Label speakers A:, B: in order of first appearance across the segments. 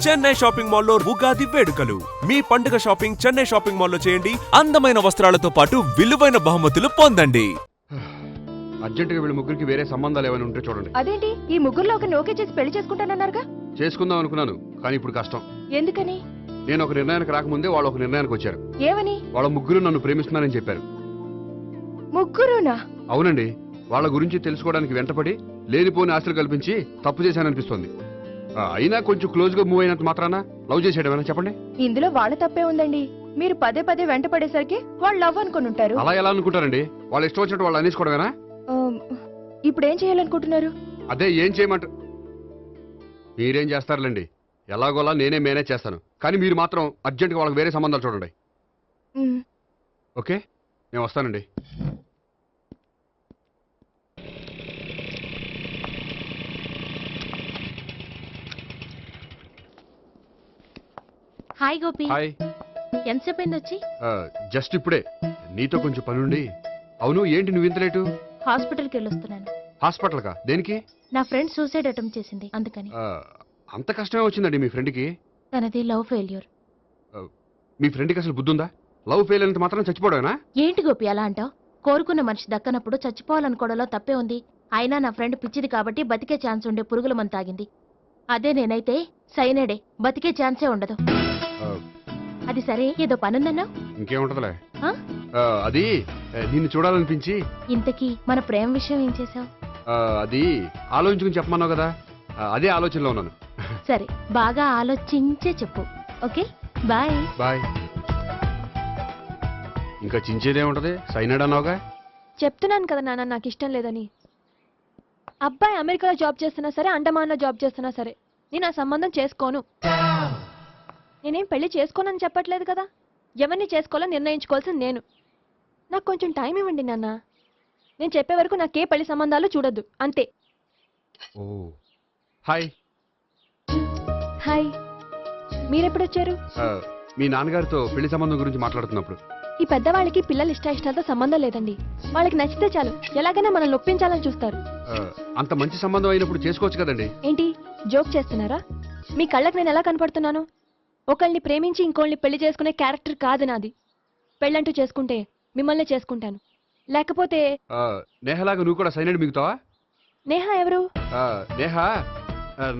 A: Chennai shopping మాల్లో ఉగాది వేడుకలు. మీ పండుగ షాపింగ్ చెన్నై షాపింగ్ మాల్లో చేయండి. అందమైన వస్త్రాలతో పాటు విలువైన బహుమతులు పొందండి.
B: అర్జెంటుగా వీళ్ళ ముగ్గురికి వేరే సంబంధాలు ఏమైనా ఉంటే చూడండి.
C: అదేంటి ఈ ముగ్గురులో ఒకరిని ఓకే చేసి పెళ్లి చేసుకుంటానన్నారుగా?
B: చేసుకుందాం అనుకున్నాను, కానీ ఇప్పుడు కష్టం.
C: ఎందుకని?
B: నేను ఒక నిర్ణయానికి రాకముందే వాళ్ళు ఒక నిర్ణయానికి వచ్చారు.
C: ఏమని?
B: వాళ్ళ ముగ్గురు నన్ను ప్రేమిస్తున్నారని చెప్పారు.
C: ముగ్గురునా?
B: అవునండి. వాళ్ళ గురించి తెలుసుకోవడానికి వెంటపడి లేనిపోని ఆశలు కల్పించి తప్పు చేశాననిపిస్తోంది. అయినా కొంచెం క్లోజ్ గా మూవ్ అయినంత మాత్రాన లవ్ చేసేయడమేనా చెప్పండి?
C: ఇందులో వాళ్ళ తప్పే ఉందండి. మీరు పదే పదే వెంట పడేసరికి వాళ్ళు లవ్ అనుకుని ఉంటారు.
B: అలా ఎలా అనుకుంటారండి? వాళ్ళు ఇష్టం వచ్చినట్టు వాళ్ళు అనేసుకోవడమేనా?
C: ఇప్పుడు ఏం చేయాలనుకుంటున్నారు?
B: అదే ఏం చేయమంట. మీరేం చేస్తారులేండి, ఎలాగోలా నేనే మేనేజ్ చేస్తాను. కానీ మీరు మాత్రం అర్జెంట్గా వాళ్ళకి వేరే సంబంధాలు చూడండి. ఓకే, నేను వస్తానండి.
D: హాయ్ గోపి.
B: హాయ్.
D: ఎంతసేపు అయింది వచ్చి?
B: జస్ట్ ఇప్పుడే. నీతో కొంచెం పనుండి. అవును, ఏంటి నువ్వు ఇంత లేటు?
D: హాస్పిటల్కి వెళ్ళొస్తున్నాను.
B: హాస్పిటల్ కా? దేనికి?
D: నా ఫ్రెండ్ సూసైడ్ అటెంప్ట్ చేసింది, అందుకని.
B: అంత కష్టమే వచ్చిందండి మీ ఫ్రెండ్కి?
D: తనది లవ్ ఫెయిల్యూర్.
B: మీ ఫ్రెండ్కి అసలు బుద్ధుందా? లవ్ ఫెయిల్ అయినంత మాత్రం చచ్చిపోవడమేనా?
D: ఏంటి గోపి అలా అంటావు? కోరుకున్న మనిషి దక్కనప్పుడు చచ్చిపోవాలనుకోవడంలో తప్పే ఉంది. అయినా నా ఫ్రెండ్ పిచ్చిది కాబట్టి బతికే ఛాన్స్ ఉండే పురుగుల మందు తాగింది. అదే నేనైతే సైనడే, బతికే ఛాన్సే ఉండదు. అది సరే, ఏదో పనుందన్నావు.
B: ఇంకేముంటదిలే. అది నిన్ను చూడాలనిపించి.
D: ఇంతకీ మన ప్రేమ విషయం ఏం చేసావు?
B: అది ఆలోచించుకుని చెప్పమన్నావు కదా, అదే ఆలోచనలో ఉన్నాను.
D: సరే, బాగా ఆలోచించే చెప్పు. Okay, bye.
B: బాయ్. ఇంకా చించేదే ఉంటది, సైనాడ్ అన్నావుగా.
C: చెప్తున్నాను కదా నాన్న, నాకు ఇష్టం లేదని. అబ్బాయి అమెరికాలో జాబ్ చేస్తున్నా సరే, అండమాన్లో జాబ్ చేస్తున్నా సరే, నేను ఆ సంబంధం చేసుకోను. నేనేం పెళ్లి చేసుకోనని చెప్పట్లేదు కదా. ఎవరిని చేసుకోవాలో నిర్ణయించుకోవాల్సింది నేను. నాకు కొంచెం టైం ఇవ్వండి నాన్న. నేను చెప్పే వరకు నాకే పెళ్లి సంబంధాలు చూడొద్దు, అంతే.
B: ఓ హాయ్.
C: హాయ్. మీరెప్పుడొచ్చారు?
B: మీ నాన్నగారితో పెళ్లి సంబంధం గురించి మాట్లాడుతున్నప్పుడు.
C: ఈ పెద్దవాళ్ళకి పిల్లల ఇష్టాలతో సంబంధం లేదండి. వాళ్ళకి నచ్చితే చాలు, ఎలాగైనా మనల్ని ఒప్పించాలని చూస్తారు.
B: అంత మంచి సంబంధం అయినప్పుడు చేసుకోవచ్చు కదండి.
C: ఏంటి జోక్ చేస్తున్నారా? మీ కళ్ళకి నేను ఎలా కనపడుతున్నాను? ఒకళ్ళని ప్రేమించి ఇంకోళ్ళని పెళ్లి చేసుకునే క్యారెక్టర్ కాదు నాది. పెళ్ళంటూ చేసుకుంటే మిమ్మల్ని చేసుకుంటాను, లేకపోతే.
B: నేహలాగా నువ్వు కూడా సైనడ్ మిగుతావా?
C: నేహ ఎవరు?
B: నేహ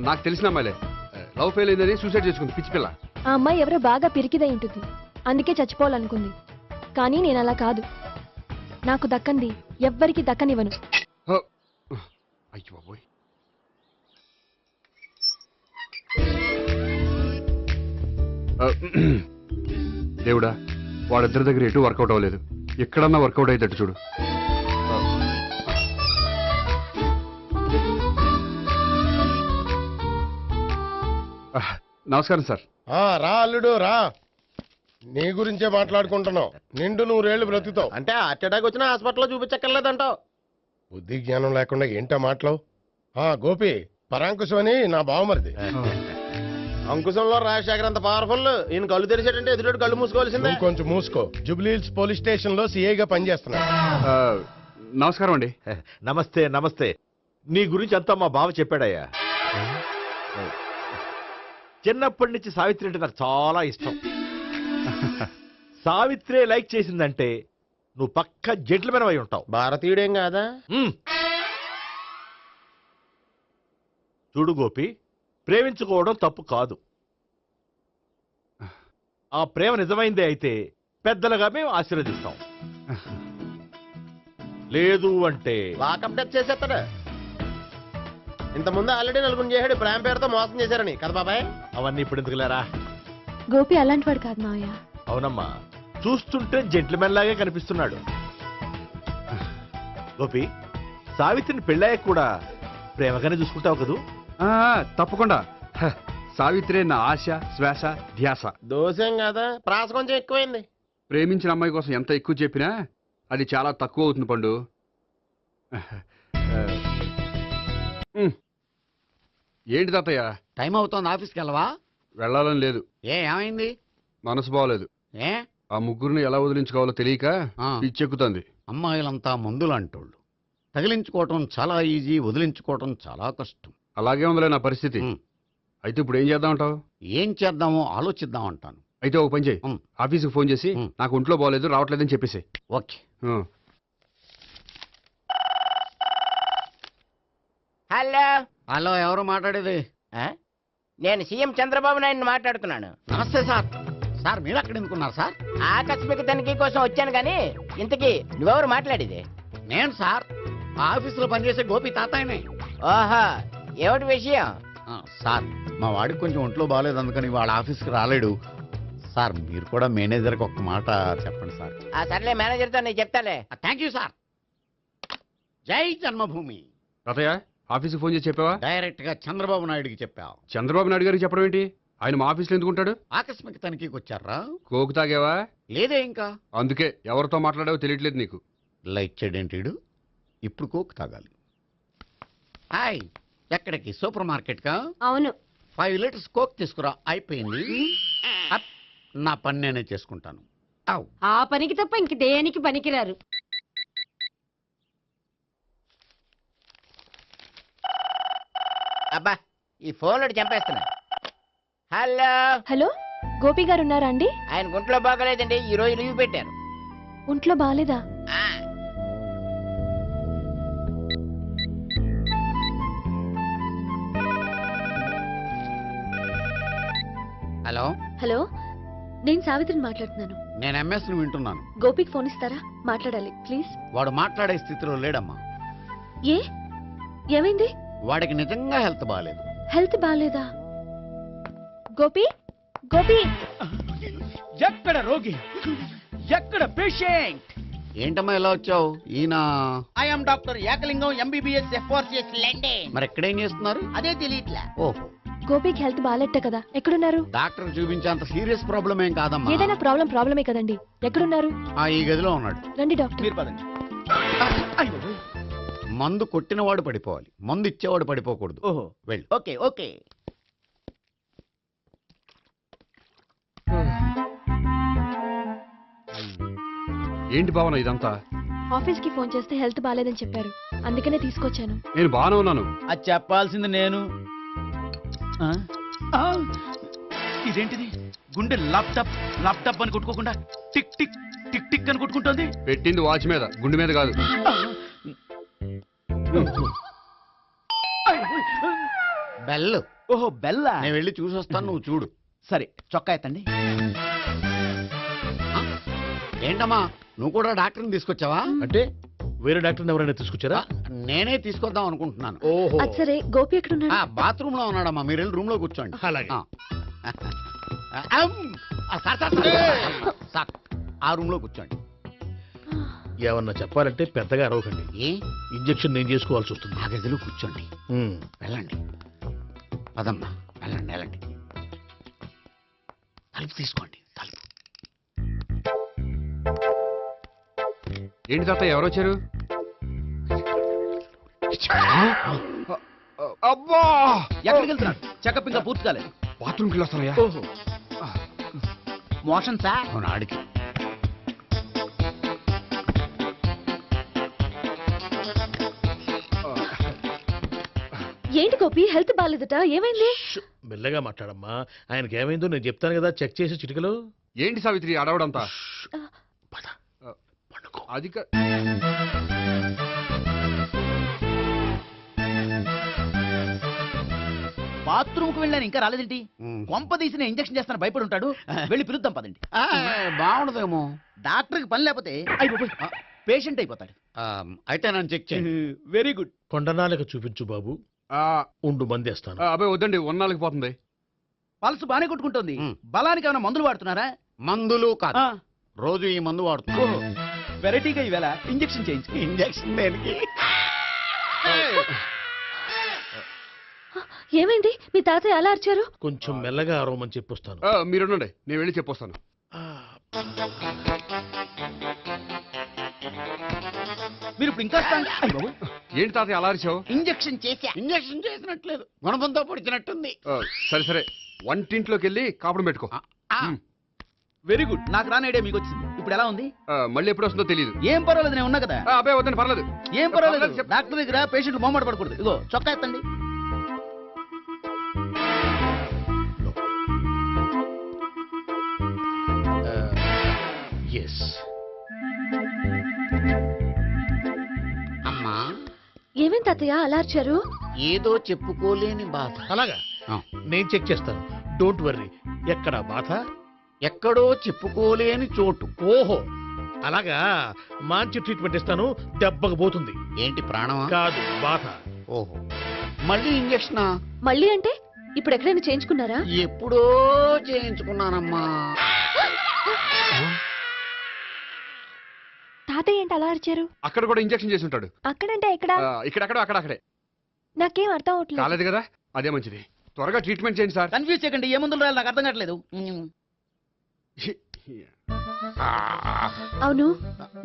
B: నాకు తెలిసిన అమ్మాయిలే. లవ్ ఫెయిల్ అయిందని సూసైడ్ చేసుకుంది, పిచ్చి పిల్ల.
C: ఆ అమ్మాయి ఎవరో బాగా పిరికిదై ఉంటుంది, అందుకే చచ్చిపోవాలనుకుంది. కానీ నేను అలా కాదు. నాకు దక్కంది ఎవ్వరికి దక్కనివ్వను.
B: అయ్యో బాబోయ్. దేవుడా, వాళ్ళిద్దరి దగ్గర ఎటు వర్కౌట్ అవ్వలేదు. ఎక్కడన్నా వర్కౌట్ అయ్యేటట్టు చూడు. నమస్కారం సార్.
E: రా అల్లుడు రా. నీ గురించే మాట్లాడుకుంటున్నావు. నిండు 100 ఏళ్ళు బ్రతుకుతావు
F: అంటే హార్ట్ అటాక్ వచ్చినా హాస్పిటల్లో చూపించక్కర్లేదంటావు.
E: బుద్ధి జ్ఞానం లేకుండా ఏంటో మాటలు. గోపి, పరాంకుశం అని నా బావమరిది.
F: అంకుశంలో రాజశేఖర్ అంత పవర్ఫుల్. ఈయన కళ్ళు తెరిచాడంటే ఎదురు కళ్ళు మూసుకోవాల్సిందే.
E: కొంచెం మూసుకో. జూబ్లీహిల్స్ పోలీస్ స్టేషన్ లో సిఐగా పనిచేస్తున్నా.
B: నమస్కారం అండి.
G: నమస్తే నమస్తే. నీ గురించి అంతా మా బావ చెప్పాడయ్యా. చిన్నప్పటి నుంచి సావిత్రి అంటే నాకు చాలా ఇష్టం. సావిత్రే లైక్ చేసిందంటే నువ్వు పక్క జెంట్లమెన్ అయి ఉంటావు.
F: భారతీయుడేం కాదా?
G: చూడు గోపి, ప్రేమించుకోవడం తప్పు కాదు. ఆ ప్రేమ నిజమైందే అయితే పెద్దలుగా మేము ఆశీర్వదిస్తాం. లేదు అంటే
F: వాకప్ డెత్ చేసేస్తాడు. ఇంతకుముందు ఆల్రెడీ నలుగురు చేశాడు ప్రేమ పేరుతో మోసం చేశారని కదా బాబాయ్.
G: అవన్నీ ఇప్పుడు ఎందుకు లేరా?
C: గోపి అలాంటి వాడు కాదు మావయ్య.
G: అవునమ్మా, చూస్తుంటే జెంట్లమెన్ లాగే కనిపిస్తున్నాడు. గోపి, సావిత్రిని పెళ్ళాక కూడా ప్రేమగానే చూసుకుంటావు కదూ?
B: తప్పకుండా. సావిత్రే నా ఆశ, శ్వాస, ధ్యాస.
F: దోషం కదా, ప్రాస కొంచెం ఎక్కువైంది.
B: ప్రేమించిన అమ్మాయి కోసం ఎంత ఎక్కువ చెప్పినా అది చాలా తక్కువ అవుతుంది పండు. ఏంటి తాతయ్య?
H: టైం అవుతోంది, ఆఫీస్కి వెళ్ళవా?
B: వెళ్ళాలని లేదు.
H: ఏమైంది?
B: మనసు బాగోలేదు.
H: ఏ
B: ఆ ముగ్గురిని ఎలా వదిలించుకోవాలో తెలియక పిచ్చెక్కుతుంది.
H: అమ్మాయిలంతా మందులాంటోళ్ళు. తగిలించుకోవటం చాలా ఈజీ, వదిలించుకోవటం చాలా కష్టం.
B: అలాగే ఉందిలే నా పరిస్థితి. అయితే ఇప్పుడు ఏం చేద్దాం అంటావు?
H: ఏం చేద్దామో ఆలోచిద్దాం అంటాను.
B: అయితే ఒక పని చేయి,
H: ఉమ్.
B: ఆఫీస్కి ఫోన్ చేసి
H: ఉమ్.
B: నాకు ఒంట్లో బాగోలేదు రావట్లేదని చెప్పేసి.
H: ఓకే.
I: హలో,
H: హలో, ఎవరు మాట్లాడేది?
I: నేను సీఎం చంద్రబాబు నాయుడు మాట్లాడుతున్నాను.
H: నమస్తే సార్. సార్ మీరు అక్కడ ఎందుకున్నారు సార్?
I: ఆకస్మిక తనిఖీ కోసం వచ్చాను కానీ ఇంతకీ నువ్వెవరు మాట్లాడేది?
H: నేను సార్ ఆఫీసులో పనిచేసే గోపి తాతాయనే.
I: ఓహో, ఏమిటి విషయం?
H: సార్ మా వాడికి కొంచెం ఒంట్లో బాగాలేదు, అందుకని వాళ్ళ ఆఫీస్కి రాలేడు. సార్ మీరు కూడా మేనేజర్కి ఒక్క మాట చెప్పండి సార్.
I: ఆ సర్లే, మేనేజర్తో నేను చెప్తాలే.
H: Thank you sir. జై జన్మభూమి.
B: తాతయ్య ఆఫీస్కి ఫోన్ చేసి చెప్పావా?
H: డైరెక్ట్ గా చంద్రబాబు నాయుడుకి చెప్పావు.
B: చంద్రబాబు నాయుడు గారికి చెప్పడం ఏంటి? ఆయన మా ఆఫీస్లో ఎందుకుంటాడు?
H: ఆకస్మిక తనిఖీకి వచ్చారా?
B: కోకు తాగావా?
H: లేదే ఇంకా.
B: అందుకే ఎవరితో మాట్లాడావో తెలియట్లేదు నీకు.
H: లైక్ చేయడేంటిడు? ఇప్పుడు కోక్ తాగాలి. హాయ్, ఎక్కడికి? సూపర్ మార్కెట్ కా?
C: అవును.
H: 5 లీటర్స్ కోక్ తీసుకురా. అయిపోయింది. అప్, నా పని నేనే చేసుకుంటాను. అవ్.
D: ఆ పనికి తప్ప ఇంక దేనికి పనికిరారు.
I: అబ్బా, ఈ ఫోన్లో చంపేస్తున్నా. హలో,
C: హలో, గోపి గారు ఉన్నారా అండి?
I: ఆయన గుంట్లో బాగలేదండి, ఈ రోజు లీవ్ పెట్టారు.
C: ఒంట్లో బాగాలేదా?
I: ఆ,
H: హలో,
C: హలో, నేను సావిత్రిని మాట్లాడుతున్నాను.
H: నేను ఎంఎస్ ను వింటున్నాను.
C: గోపికి ఫోన్ ఇస్తారా? మాట్లాడాలి ప్లీజ్.
H: వాడు మాట్లాడే స్థితిలో లేడమ్మా.
C: ఏ, ఏమైంది?
H: వాడికి నిజంగా హెల్త్ బాగాలేదు.
C: హెల్త్ బాగాలేదా? గోపి, గోపి,
J: ఎక్కడ రోగి, ఎక్కడ పేషెంట్?
H: ఏంటమ్మా ఇలా వచ్చావు? ఈయన
J: I'm doctor Ekalingam, MBBS, FRCS London.
H: మరి ఎక్కడేం చేస్తున్నారు?
J: అదే తెలియట్లా.
H: ఓహో,
C: గోపికి హెల్త్ బాగాలెట్ట కదా, ఎక్కడున్నారు?
H: డాక్టర్ చూపించేంత సీరియస్ ప్రాబ్లం ఏం కాదమ్మా.
C: ఏదైనా ప్రాబ్లమే కదండి. ఎక్కడున్నారు?
H: ఈ గదిలో ఉన్నాడు.
C: రండి డాక్టర్.
J: మీరు పదండి. అయ్యో,
H: మందు కొట్టినవాడు పడిపోవాలి, మందు ఇచ్చేవాడు పడిపోకూడదు.
J: ఓహో,
H: వెళ్ళు.
J: Okay okay.
B: ఏంటి భావన ఇదంతా?
C: ఆఫీస్ కి ఫోన్ చేస్తే హెల్త్ బాగాలేదని చెప్పారు, అందుకనే తీసుకొచ్చాను.
B: నేను బాగానే ఉన్నాను.
J: అది చెప్పాల్సింది నేను. ఆ? ఆ! ఇదేంటిది? గుండె లాప్టాప్ లాప్టాప్ అని కొట్టుకోకుండా టిక్ టిక్ టిక్ టిక్ అని కొట్టుకుంటోంది.
B: పెట్టింది వాచ్ మీద, గుండె మీద కాదు.
H: బెల్.
J: ఓహో, బెల్లా.
H: నేను వెళ్ళి చూసొస్తాను, నువ్వు చూడు.
J: సరే, చొక్కా ఎత్తండి.
H: ఏంటమ్మా, నువ్వు కూడా డాక్టర్ని తీసుకొచ్చావా?
G: అంటే వేరే డాక్టర్ని ఎవరైనా తీసుకొచ్చారా?
H: నేనే తీసుకొద్దాం అనుకుంటున్నాను.
G: ఓహో,
C: అది సరే, గోపి ఎక్కడున్నాడు?
H: బాత్రూమ్ లో ఉన్నాడమ్మా, మీరు వెళ్ళి రూమ్ లో కూర్చోండి.
G: అలాగే.
H: సార్, సార్, సార్, సార్, ఆ రూమ్ లో కూర్చోండి.
G: ఏమన్నా చెప్పాలంటే పెద్దగా అరవకండి.
H: ఏ
G: ఇంజెక్షన్ నేను చేసుకోవాల్సి వస్తుంది.
H: ఆ గదిలో కూర్చోండి.
G: ఉమ్.
H: వెళ్ళండి, పదమ్మా, వెళ్ళండి వెళ్ళండి. తలుపు తీసుకోండి, తలుపు.
B: ఏంటి తాతయ్య ఎవరు వచ్చారు? అబ్బా,
J: ఎక్కడికి వెళ్తున్నాడు? చెకప్ ఇంకా పూర్తి కాలేదు.
B: బాత్రూమ్కి వెళ్ళొస్తానయ్యా.
J: ఓహో, మోషన్ సార్.
H: అవును, ఆడికి.
C: ఏంటి గోపి, హెల్త్ బాగాలేదట, ఏమైంది?
G: మెల్లగా మాట్లాడమ్మా. ఆయనకి ఏమైందో నేను చెప్తాను కదా, చెక్ చేసి చిటికలో.
B: ఏంటి సావిత్రి అడవడంతా?
G: పద, పండుకో.
B: అది
J: బాత్రూమ్ కు వెళ్ళాను, ఇంకా రాలేదేంటి?
H: ఉమ్.
J: కొంప తీసిన ఇంజక్షన్ చేస్తాను భయపడి ఉంటాడు. వెళ్ళి పిలుద్దాం పదండి.
H: బాగుండదేమో.
J: డాక్టర్కి పని లేకపోతే పేషెంట్ అయిపోతాడు.
H: అయితే నన్ను చెక్ చేయండి.
J: Very good.
G: కొండనాలకు చూపించు బాబు. ఉండు మందేస్తాను.
B: అబ్బాయి వద్దండి, ఉన్నాళ్ళకి పోతుంది.
J: పల్స్ బానే కొట్టుకుంటుంది.
H: ఉమ్.
J: బలానికి ఏమైనా మందులు వాడుతున్నారా?
H: మందులు కాదు, రోజు ఈ మందు వాడుతున్నాను.
J: వెరైటీగా ఈవేళ ఇంజక్షన్ చేయించు.
H: ఇంజక్షన్ దేనికి?
C: ఏమైంది? మీ తాతయ్య అలా అరిచారు?
G: కొంచెం మెల్లగా అరవమని చెప్పొస్తాను.
B: మీరుండండి, నేను వెళ్ళి చెప్పొస్తాను.
J: మీరు ఇప్పుడు ఇంకా
B: ఏంటి తాతయ్య అలా అరిచావు?
J: ఇంజక్షన్ చేశా.
H: ఇంజక్షన్ చేసినట్లేదు, గుణపంతో పొడిచినట్టుంది.
B: సరే సరే, వంటింట్లోకి వెళ్ళి కాపురం పెట్టుకో.
J: Very good. నాకు రాని ఐడియా మీకు వచ్చింది. ఇప్పుడు ఎలా ఉంది?
B: మళ్ళీ ఎప్పుడు వస్తుందో తెలియదు.
J: ఏం పర్వాలేదు, నేను ఉన్నా కదా.
B: అబ్బాయి వద్దండి, పర్లేదు.
J: ఏం పర్వాలేదు.
B: పర్లేదు,
J: డాక్టర్ దగ్గర పేషెంట్లు మొహమాట పడకూడదు. ఇగో చొక్కా ఎత్తండి.
H: ఎస్ అమ్మా
C: ఏమేం తాతయ్య అలా అరిచారు?
H: ఏదో చెప్పుకోలేని బాధ.
F: అలాగా
H: ఆ.
F: నేను చెక్ చేస్తాను, డోంట్ వర్రీ. ఎక్కడ బాధ?
H: ఎక్కడో చెప్పుకోలేని చోటు.
F: ఓహో అలాగా, మంచి ట్రీట్మెంట్ ఇస్తాను, దెబ్బకు పోతుంది.
H: ఏంటి ప్రాణమా?
F: కాదు, బాధ.
H: ఓహో, మళ్ళీ ఇంజక్షనా?
C: మళ్ళీ అంటే ఇప్పుడు ఎక్కడైనా చేయించుకున్నారా?
H: ఎప్పుడో చేయించుకున్నానమ్మా.
C: తాతయ్య ఏంటి అలా అరిచారు?
B: అక్కడ కూడా ఇంజెక్షన్ చేసి ఉంటాడు.
C: అక్కడంటే ఎక్కడ?
B: ఇక్కడక్కడ అక్కడక్కడే.
C: నాకేం అర్థం అవట్లేదు.
B: కాలేదు కదా, అదే మంచిది. త్వరగా ట్రీట్మెంట్ చేయండి సార్.
J: కన్ఫ్యూజ్ చేయకండి, ఏ మందులు రాయాలి నాకు అర్థం కావట్లేదు.
C: అవును,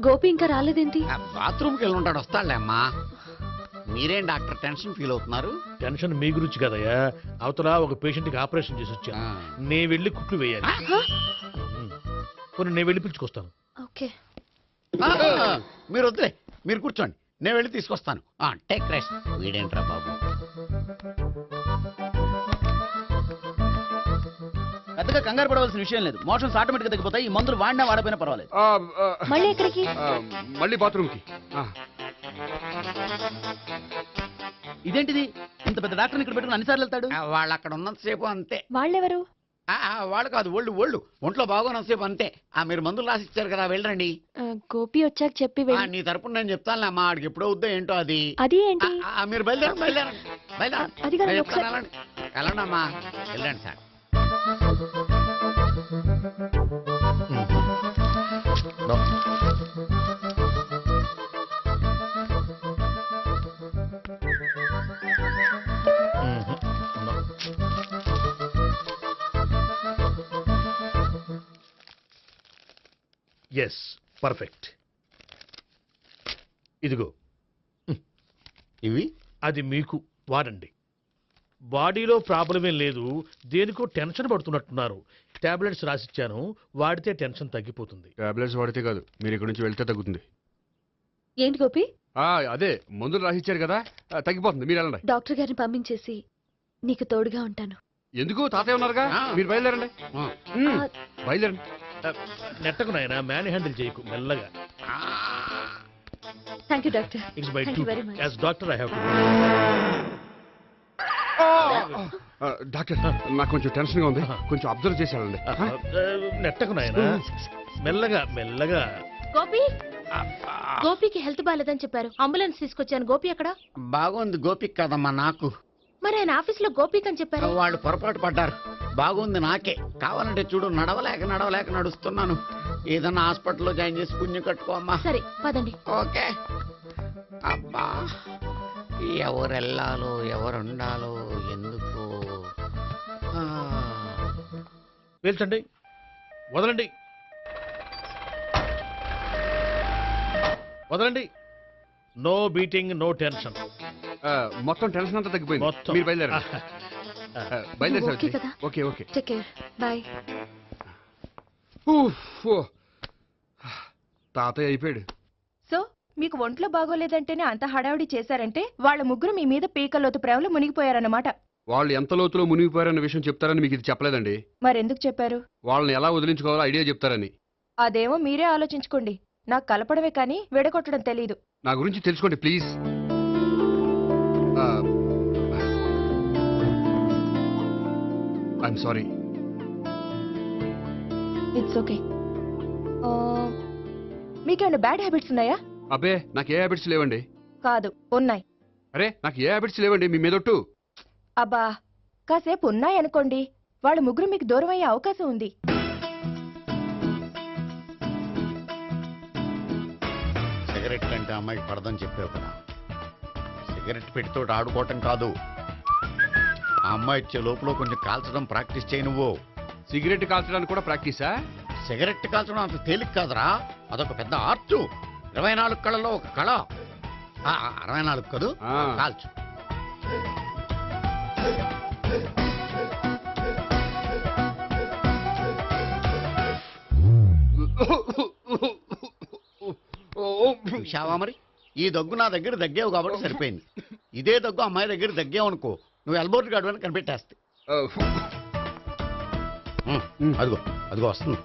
C: గోపి ఇంకా రాలేదేంటి?
H: బాత్రూమ్కి వెళ్ళి ఉంటాడు, వస్తాడులే అమ్మా. మీరేం డాక్టర్ టెన్షన్ ఫీల్ అవుతున్నారు?
F: టెన్షన్ మీ గురించి కదయ్యా, అవతల ఒక పేషెంట్ కి ఆపరేషన్ చేసి వచ్చాను. నే వెళ్ళి కుట్లు వేయాలి. కొన్ని నేను వెళ్ళి పిలుచుకొస్తాను.
C: ఓకే.
H: మీరు వద్దులే, మీరు కూర్చోండి, నేను వెళ్ళి తీసుకొస్తాను. Take rest. వీడేంట్రా బాబు?
J: పెద్దగా కంగారు పడవలసిన విషయం లేదు, మోషన్స్ ఆటోమేటిక్ గా తగ్గిపోతాయి. ఈ మందులు వాడినా వాడపోయినా పర్వాలేదు.
C: మళ్ళీ ఎక్కడికి?
B: మళ్ళీ బాత్రూమ్కి.
J: ఇదేంటిది, ఇంత పెద్ద డాక్టర్ ఇక్కడ పెట్టుకుని అన్నిసార్లు వెళ్తాడు?
H: వాళ్ళు అక్కడ ఉన్నంతసేపు అంతే.
C: వాళ్ళెవరు?
H: వాళ్ళు కాదు, ఒళ్ళు ఒంట్లో బాగోనంతసేపు అంతే. మీరు మందులు రాసి ఇచ్చారు కదా, వెళ్ళండి.
C: గోపి వచ్చాక చెప్పి వెళ్ళి.
H: నీ తరపున నేను చెప్తానులే అమ్మా, ఆడికి ఎప్పుడో వద్దో ఏంటో అది.
C: అది ఏంటి?
H: మీరు బయలుదేరండి.
C: అది కాదు,
H: నేను
C: ఒకసారి-
H: చెప్తాను, వెళ్ళండి అమ్మా, వెళ్ళండి సార్.
F: Yes, perfect. ఇదిగో
H: ఇవి
F: అది మీకు వాడండి. బాడీలో ప్రాబ్లం ఏం లేదు, దేనికో టెన్షన్ పడుతున్నట్టున్నారు. టాబ్లెట్స్ రాసిచ్చాను, వాడితే టెన్షన్ తగ్గిపోతుంది.
B: టాబ్లెట్స్ వాడితే కాదు, మీరు ఇక్కడ నుంచి వెళ్తే తగ్గుతుంది.
C: ఏంటి గోపి?
B: అదే మందులు రాసిచ్చారు కదా, తగ్గిపోతుంది. మీరు వెళ్ళండి.
C: డాక్టర్ గారిని పంపించేసి నీకు తోడుగా ఉంటాను.
B: ఎందుకు, తాతయ్య ఉన్నారుగా, మీరు బయలుదేరండి. బయలుదేరండి.
F: నెట్టకు నాయన, మ్యాన్ హ్యాండిల్ చేయకు, మెల్లగా.
C: Thank you doctor.
F: It's my
C: Thank you very much.
F: As doctor I have to.
B: Doctor, నాకు కొంచెం టెన్షన్ గా ఉంది, కొంచెం అబ్జర్వ్ చేశానండి.
F: నెట్టకు నాయన, మెల్లగా మెల్లగా.
D: గోపి, గోపికి హెల్త్ బాలేదని చెప్పారు, అంబులెన్స్ తీసుకొచ్చాను. గోపి ఎక్కడ?
H: బాగుంది గోపిక్ కదమ్మా నాకు.
D: మరి ఆయన ఆఫీస్ లో గోపిక్ అని చెప్పారు.
H: వాళ్ళు పొరపాటు పడ్డారు. బాగుంది నాకే. కావాలంటే చూడు, నడవలేక నడుస్తున్నాను. ఏదన్నా హాస్పిటల్లో జాయిన్ చేసి పుణ్యం కట్టుకో అమ్మా.
D: సరే పదండి.
H: ఓకే. అబ్బా, ఎవరు వెళ్ళాలో ఎవరు ఉండాలో ఎందుకు.
F: పేల్చండి, వదలండి, వదలండి. No beating, no tension.
B: మొత్తం టెన్షన్ అంతా తగ్గిపోయింది.
F: మొత్తం.
B: మీరు బయలుదేరండి. బయలుదేరి
C: ఓకే కదా?
B: Okay okay.
C: Take care, bye.
B: తాతయ్య అయిపోయాడు.
K: సో మీకు ఒంట్లో బాగోలేదంటేనే అంత హడావిడి చేశారంటే వాళ్ళ ముగ్గురు మీ మీద పీకలోతు ప్రేమలో మునిగిపోయారన్నమాట.
B: వాళ్ళు ఎంత లోతులో మునిగిపోయారన్న విషయం చెప్తారని మీకు ఇది చెప్పలేదండి.
K: మరెందుకు చెప్పారు?
B: వాళ్ళని ఎలా వదిలించుకోవాలో ఐడియా చెప్తారని.
K: అదేమో మీరే ఆలోచించుకోండి. నాకు కలపడమే కానీ విడగొట్టడం తెలీదు.
B: నా గురించి తెలుసుకోండి please. I'm sorry.
K: It's okay. మీకేమైనా బ్యాడ్ హ్యాబిట్స్ ఉన్నాయా?
B: అబ్బే, నాకు ఏ హ్యాబిట్స్ లేవండి.
K: కాదు, ఉన్నాయి.
B: అరే, నాకు ఏ హ్యాబిట్స్ లేవండి, మీ మీదొట్టు.
K: అబ్బా, కాసేపు ఉన్నాయనుకోండి, వాళ్ళ ముగ్గురు మీకు దూరం అయ్యే అవకాశం ఉంది.
H: సిగరెట్ అంటే అమ్మాయికి పడదని చెప్పావు కదా. సిగరెట్ పెట్టితో ఆడుకోవటం కాదు, ఆ అమ్మాయి ఇచ్చే లోపల కొంచెం కాల్చడం ప్రాక్టీస్ చేయి నువ్వు.
B: సిగరెట్ కాల్చడానికి కూడా ప్రాక్టీసా?
H: సిగరెట్ కాల్చడం అంత తేలిక కాదురా, అదొక పెద్ద ఆర్ట్. 24 కళలో ఒక కళ. 64 కదూ, కాల్చు. చూశావా మరి, ఈ దగ్గు నా దగ్గర దగ్గేవు కాబట్టి సరిపోయింది. ఇదే దగ్గు అమ్మాయి దగ్గర దగ్గేవు అనుకో, నువ్వు ఎల్బోర్డ్ గార్డు అని కనిపెట్టేస్తే. అదిగో అదిగో వస్తుంది.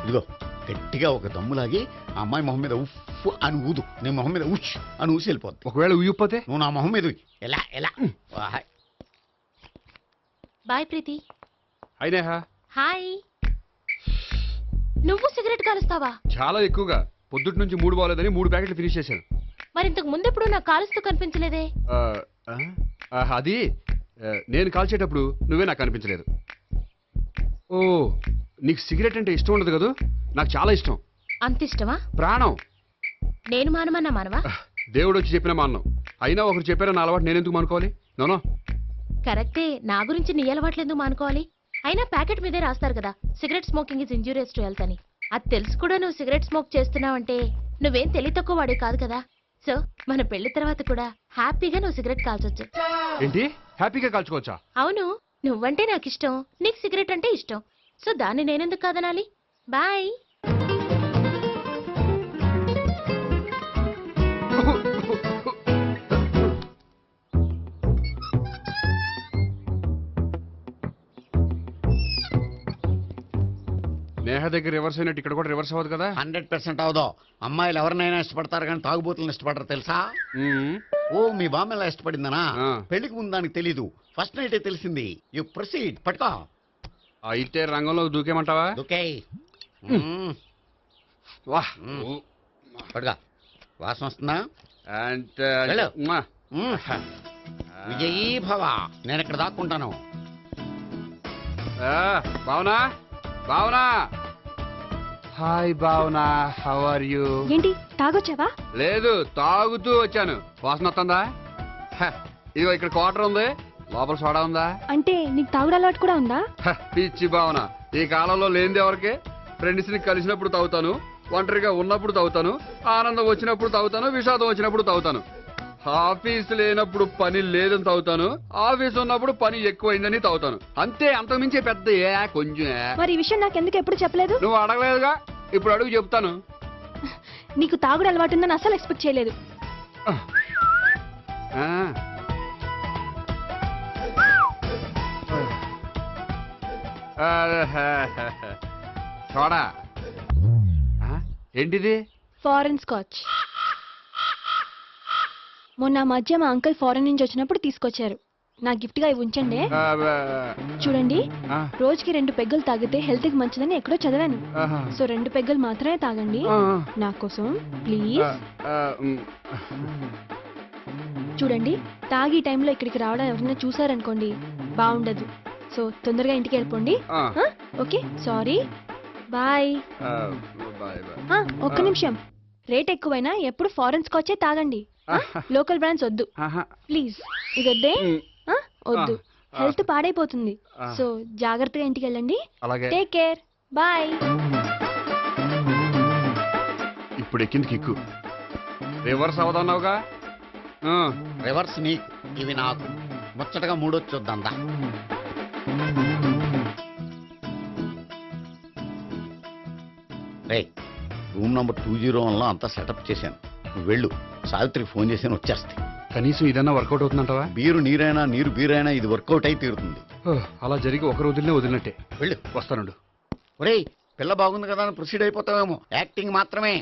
H: ఇదిగో గట్టిగా ఒక దమ్ములాగి ఆ అమ్మాయి మొహం మీద ఉఫ్ అని ఊదు, నీ మొహం మీద ఉష్ అని ఊసి వెళ్ళిపోద్ది.
B: ఒకవేళ ఉయ్యిపోతే
H: నువ్వు నా మొహం మీద ఉయ్. ఎలా ఎలా వాహ్.
D: బాయ్ ప్రీతి.
B: అయినా
D: హాయ్. నువ్వు సిగరెట్ కాలుస్తావా?
B: చాలా ఎక్కువగా. పొద్దుటి నుంచి 3 బాగోలేదని 3 ప్యాకెట్లు ఫినిష్ చేశాను.
D: మరి ఇంతకు ముందెప్పుడు నాకు కాలుస్తూ కనిపించలేదే?
B: అది నేను కాల్చేటప్పుడు నువ్వే నాకు కనిపించలేదు. ఓ, నీకు సిగరెట్ అంటే ఇష్టం ఉండదు కదా? నాకు చాలా ఇష్టం.
D: అంత ఇష్టమా?
B: ప్రాణం.
D: నేను మానమన్నా మానవా?
B: దేవుడు వచ్చి చెప్పిన మానం. అయినా ఒకరు చెప్పారా నా అలవాటు నేనెందుకు మానుకోవాలి? నోనో.
D: కరెక్టే, నా గురించి నీ అలవాట్లేందుకు మానుకోవాలి? అయినా ప్యాకెట్ మీదే రాస్తారు కదా, cigarette smoking is injurious to health అని. అది తెలుసు కూడా నువ్వు సిగరెట్ స్మోక్ చేస్తున్నావంటే నువ్వేం తెలివి తక్కువ వాడే కాదు కదా. సో మన పెళ్లి తర్వాత కూడా హ్యాపీగా నువ్వు సిగరెట్ కాల్చొచ్చు.
B: ఏంటి? హ్యాపీగా కాల్చుకోవచ్చా?
D: అవును, నువ్వంటే నాకు ఇష్టం, నీకు సిగరెట్ అంటే ఇష్టం. సో దాన్ని నేనెందుకు కాదనాలి? బాయ్.
B: నేహ దగ్గర రివర్స్ అయినట్టు ఇక్కడ కూడా రివర్స్ అవ్వదు కదా?
H: 100% అవదో. అమ్మాయిలు ఎవరినైనా ఇష్టపడతారు కానీ తాగుబోతులను ఇష్టపడరు తెలుసా? ఓ, మీ బామ్మ ఎలా ఇష్టపడిందనా? పెళ్లికి ముందు దానికి తెలీదు, ఫస్ట్ నైటే తెలిసింది. You proceed. పట్టుకో.
B: అయితే రంగంలో దూకేమంటావా?
H: ఓకే.
B: వాహ్,
H: పట్టుకో. వాసన వస్తుందా?
B: వెళ్ళు.
H: విజయీ భవ. నేను ఇక్కడ దాక్కుంటాను.
B: Bhavana, Bhavana. Hi Bhavana, how are you?
C: ఏంటి తాగొచ్చావా?
B: లేదు, తాగుతూ వచ్చాను. వాసన వస్తుందా? ఇదిగో ఇక్కడ క్వార్టర్ ఉంది, లోపల సోడా ఉందా?
C: అంటే నీకు తాగుడు అలవాటు కూడా ఉందా?
B: పిచ్చి భావన, ఈ కాలంలో లేనిది ఎవరికి? ఫ్రెండ్స్ ని కలిసినప్పుడు తాగుతాను, ఒంటరిగా ఉన్నప్పుడు తాగుతాను, ఆనందం వచ్చినప్పుడు తాగుతాను, విషాదం వచ్చినప్పుడు తాగుతాను. ఆఫీస్ లేనప్పుడు పని లేదని తాగుతాను, ఆఫీస్ ఉన్నప్పుడు పని ఎక్కువైందని తాగుతాను. అంతే, అంతకుమించే పెద్ద కొంచెం.
C: మరి ఈ విషయం నాకెందుకు ఎప్పుడు చెప్పలేదు?
B: నువ్వు అడగలేదుగా, ఇప్పుడు అడుగు చెప్తాను.
C: నీకు తాగుడు అలవాటు ఉందని అసలు ఎక్స్పెక్ట్ చేయలేదు.
B: చూడా, ఏంటిది?
C: Foreign scotch. మొన్న మధ్య మా అంకుల్ ఫారెన్ నుంచి వచ్చినప్పుడు తీసుకొచ్చారు. నా గిఫ్ట్ గా ఇవి ఉంచండి. చూడండి, రోజుకి 2 పెగ్గులు తాగితే హెల్త్ కి మంచిదని ఎక్కడో చదివాను. సో 2 పెగ్గులు మాత్రమే తాగండి నా కోసం ప్లీజ్. చూడండి, తాగి టైంలో ఇక్కడికి రావడం ఎవరైనా చూసారనుకోండి బాగుండదు. సో తొందరగా ఇంటికి వెళ్ళిపోండి. Okay, sorry, bye. ఒక్క నిమిషం, రేట్ ఎక్కువైనా ఎప్పుడు ఫారెన్ స్కాచే తాగండి, లోకల్ బ్రాండ్స్ వద్దు ప్లీజ్. ఇది వద్దే, వద్దు, హెల్త్ పాడైపోతుంది. సో జాగ్రత్తగా ఇంటికి వెళ్ళండి. Take care, bye.
B: ఇప్పుడు ఎక్కింది కిక్కు. రివర్స్ అవదన్నావుగా?
H: రివర్స్ నీకు, ఇవి నాకు. ముచ్చటగా 3 చూద్దాందా. రే, రూమ్ నంబర్ 201లో అంతా సెటప్ చేశాను. నువ్వు వెళ్ళు, సావిత్రికి ఫోన్ చేశాను, వచ్చేస్తే.
B: కనీసం ఇదన్నా వర్కౌట్ అవుతుందంటావా?
H: బీరు నీరైనా, నీరు బీరైనా ఇది వర్కౌట్ అయి తీరుతుంది.
B: అలా జరిగి ఒక రోజులనే వదిలినట్టే.
H: వెళ్ళు,
B: వస్తానుండు.
H: ఒరేయ్, పిల్ల బాగుంది కదా అని ప్రొసీడ్ అయిపోతావేమో. యాక్టింగ్ మాత్రమే.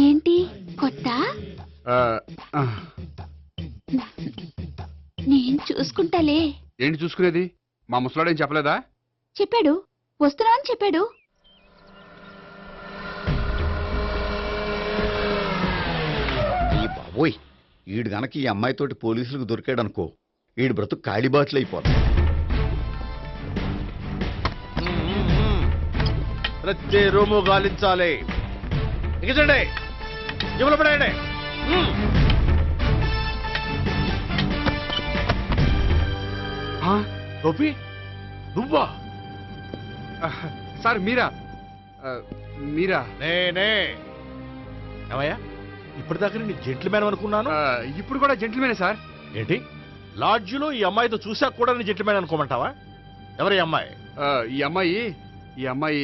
D: ఏంటి కొత్త? నేను చూసుకుంటాలే.
B: ఏంటి చూసుకునేది? మా ముసలాడేం చెప్పలేదా?
D: చెప్పాడు, వస్తున్నా అని చెప్పాడు.
H: ఈ బాబోయ్, ఈడు గనక ఈ అమ్మాయితోటి పోలీసులకు దొరికాడనుకో, ఈడు బ్రతుకు కాళీబాట్లు అయిపోతుంది.
G: ప్రతి రూము గాలించాలి. ఎగచండి.
F: ఇవ్వలు పడేయండి. గోపి నువ్వా?
B: సార్ మీరా? మీరా?
F: నేనే. ఏమయ్యా, ఇప్పటిదాకా నేను జెంట్లమ్యాన్ అనుకున్నాను.
B: ఇప్పుడు కూడా జెంటిల్మేనే సార్.
F: ఏంటి, లాడ్జిలో ఈ అమ్మాయితో చూసాక కూడా నేను జెంట్లమ్యాన్ అనుకోమంటావా? ఎవరి అమ్మాయి?
B: ఈ అమ్మాయి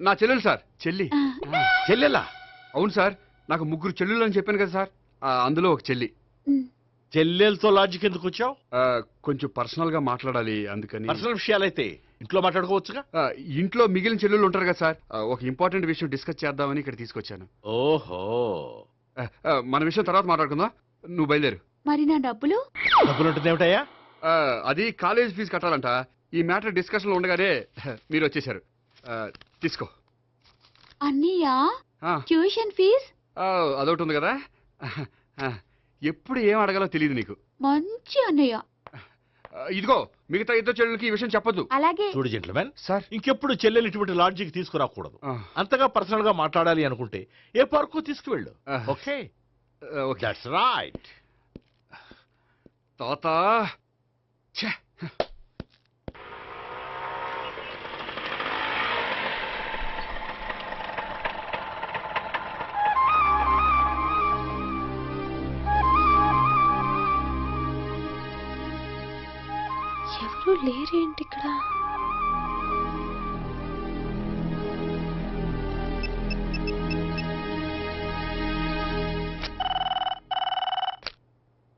B: నా చెల్లెలు సార్.
F: చెల్లెలా?
B: అవును సార్, నాకు 3 చెల్లెలు అని చెప్పాను కదా సార్, అందులో ఒక చెల్లి.
F: చెల్లెలతో లాడ్జికి ఎందుకు వచ్చావు?
B: కొంచెం పర్సనల్ గా మాట్లాడాలి అందుకని.
F: పర్సనల్ విషయాలైతే ఇంట్లో మాట్లాడుకోవచ్చుగా.
B: ఇంట్లో మిగిలిన చెల్లెలు ఉంటారు కదా సార్, ఒక ఇంపార్టెంట్ విషయం డిస్కస్ చేద్దామని ఇక్కడ తీసుకొచ్చాను.
F: ఓహో,
B: మన విషయం తర్వాత మాట్లాడుకుందాం, నువ్వు బయలుదేరు.
D: మరి నా డబ్బులు?
F: డబ్బులు ఉంటుంది ఏమిటయ్యా?
B: అది కాలేజ్ ఫీజు కట్టాలంట. ఈ మ్యాటర్ డిస్కషన్ లో ఉండగానే మీరు వచ్చేసారు. తీసుకో.
D: అన్నయ్యా,
B: ఆ,
D: ట్యూషన్ ఫీజ్
B: అదొకటి ఉంది కదా. ఎప్పుడు ఏం అడగాలో తెలియదు నీకు.
D: మంచి అన్నయ్య.
B: ఇదిగో, మిగతా ఇద్దరు చెల్లెలకి ఈ విషయం చెప్పొద్దు.
D: అలాగే.
F: చూడు జెంట్లమెన్,
B: సార్
F: ఇంకెప్పుడు చెల్లెలు ఇటువంటి లాడ్జికి తీసుకురాకూడదు. అంతగా పర్సనల్ గా మాట్లాడాలి అనుకుంటే ఏ పార్కు తీసుకువెళ్ళు. Okay, that's right.
B: తాత
C: ఎవరు లేరేంటి ఇక్కడ?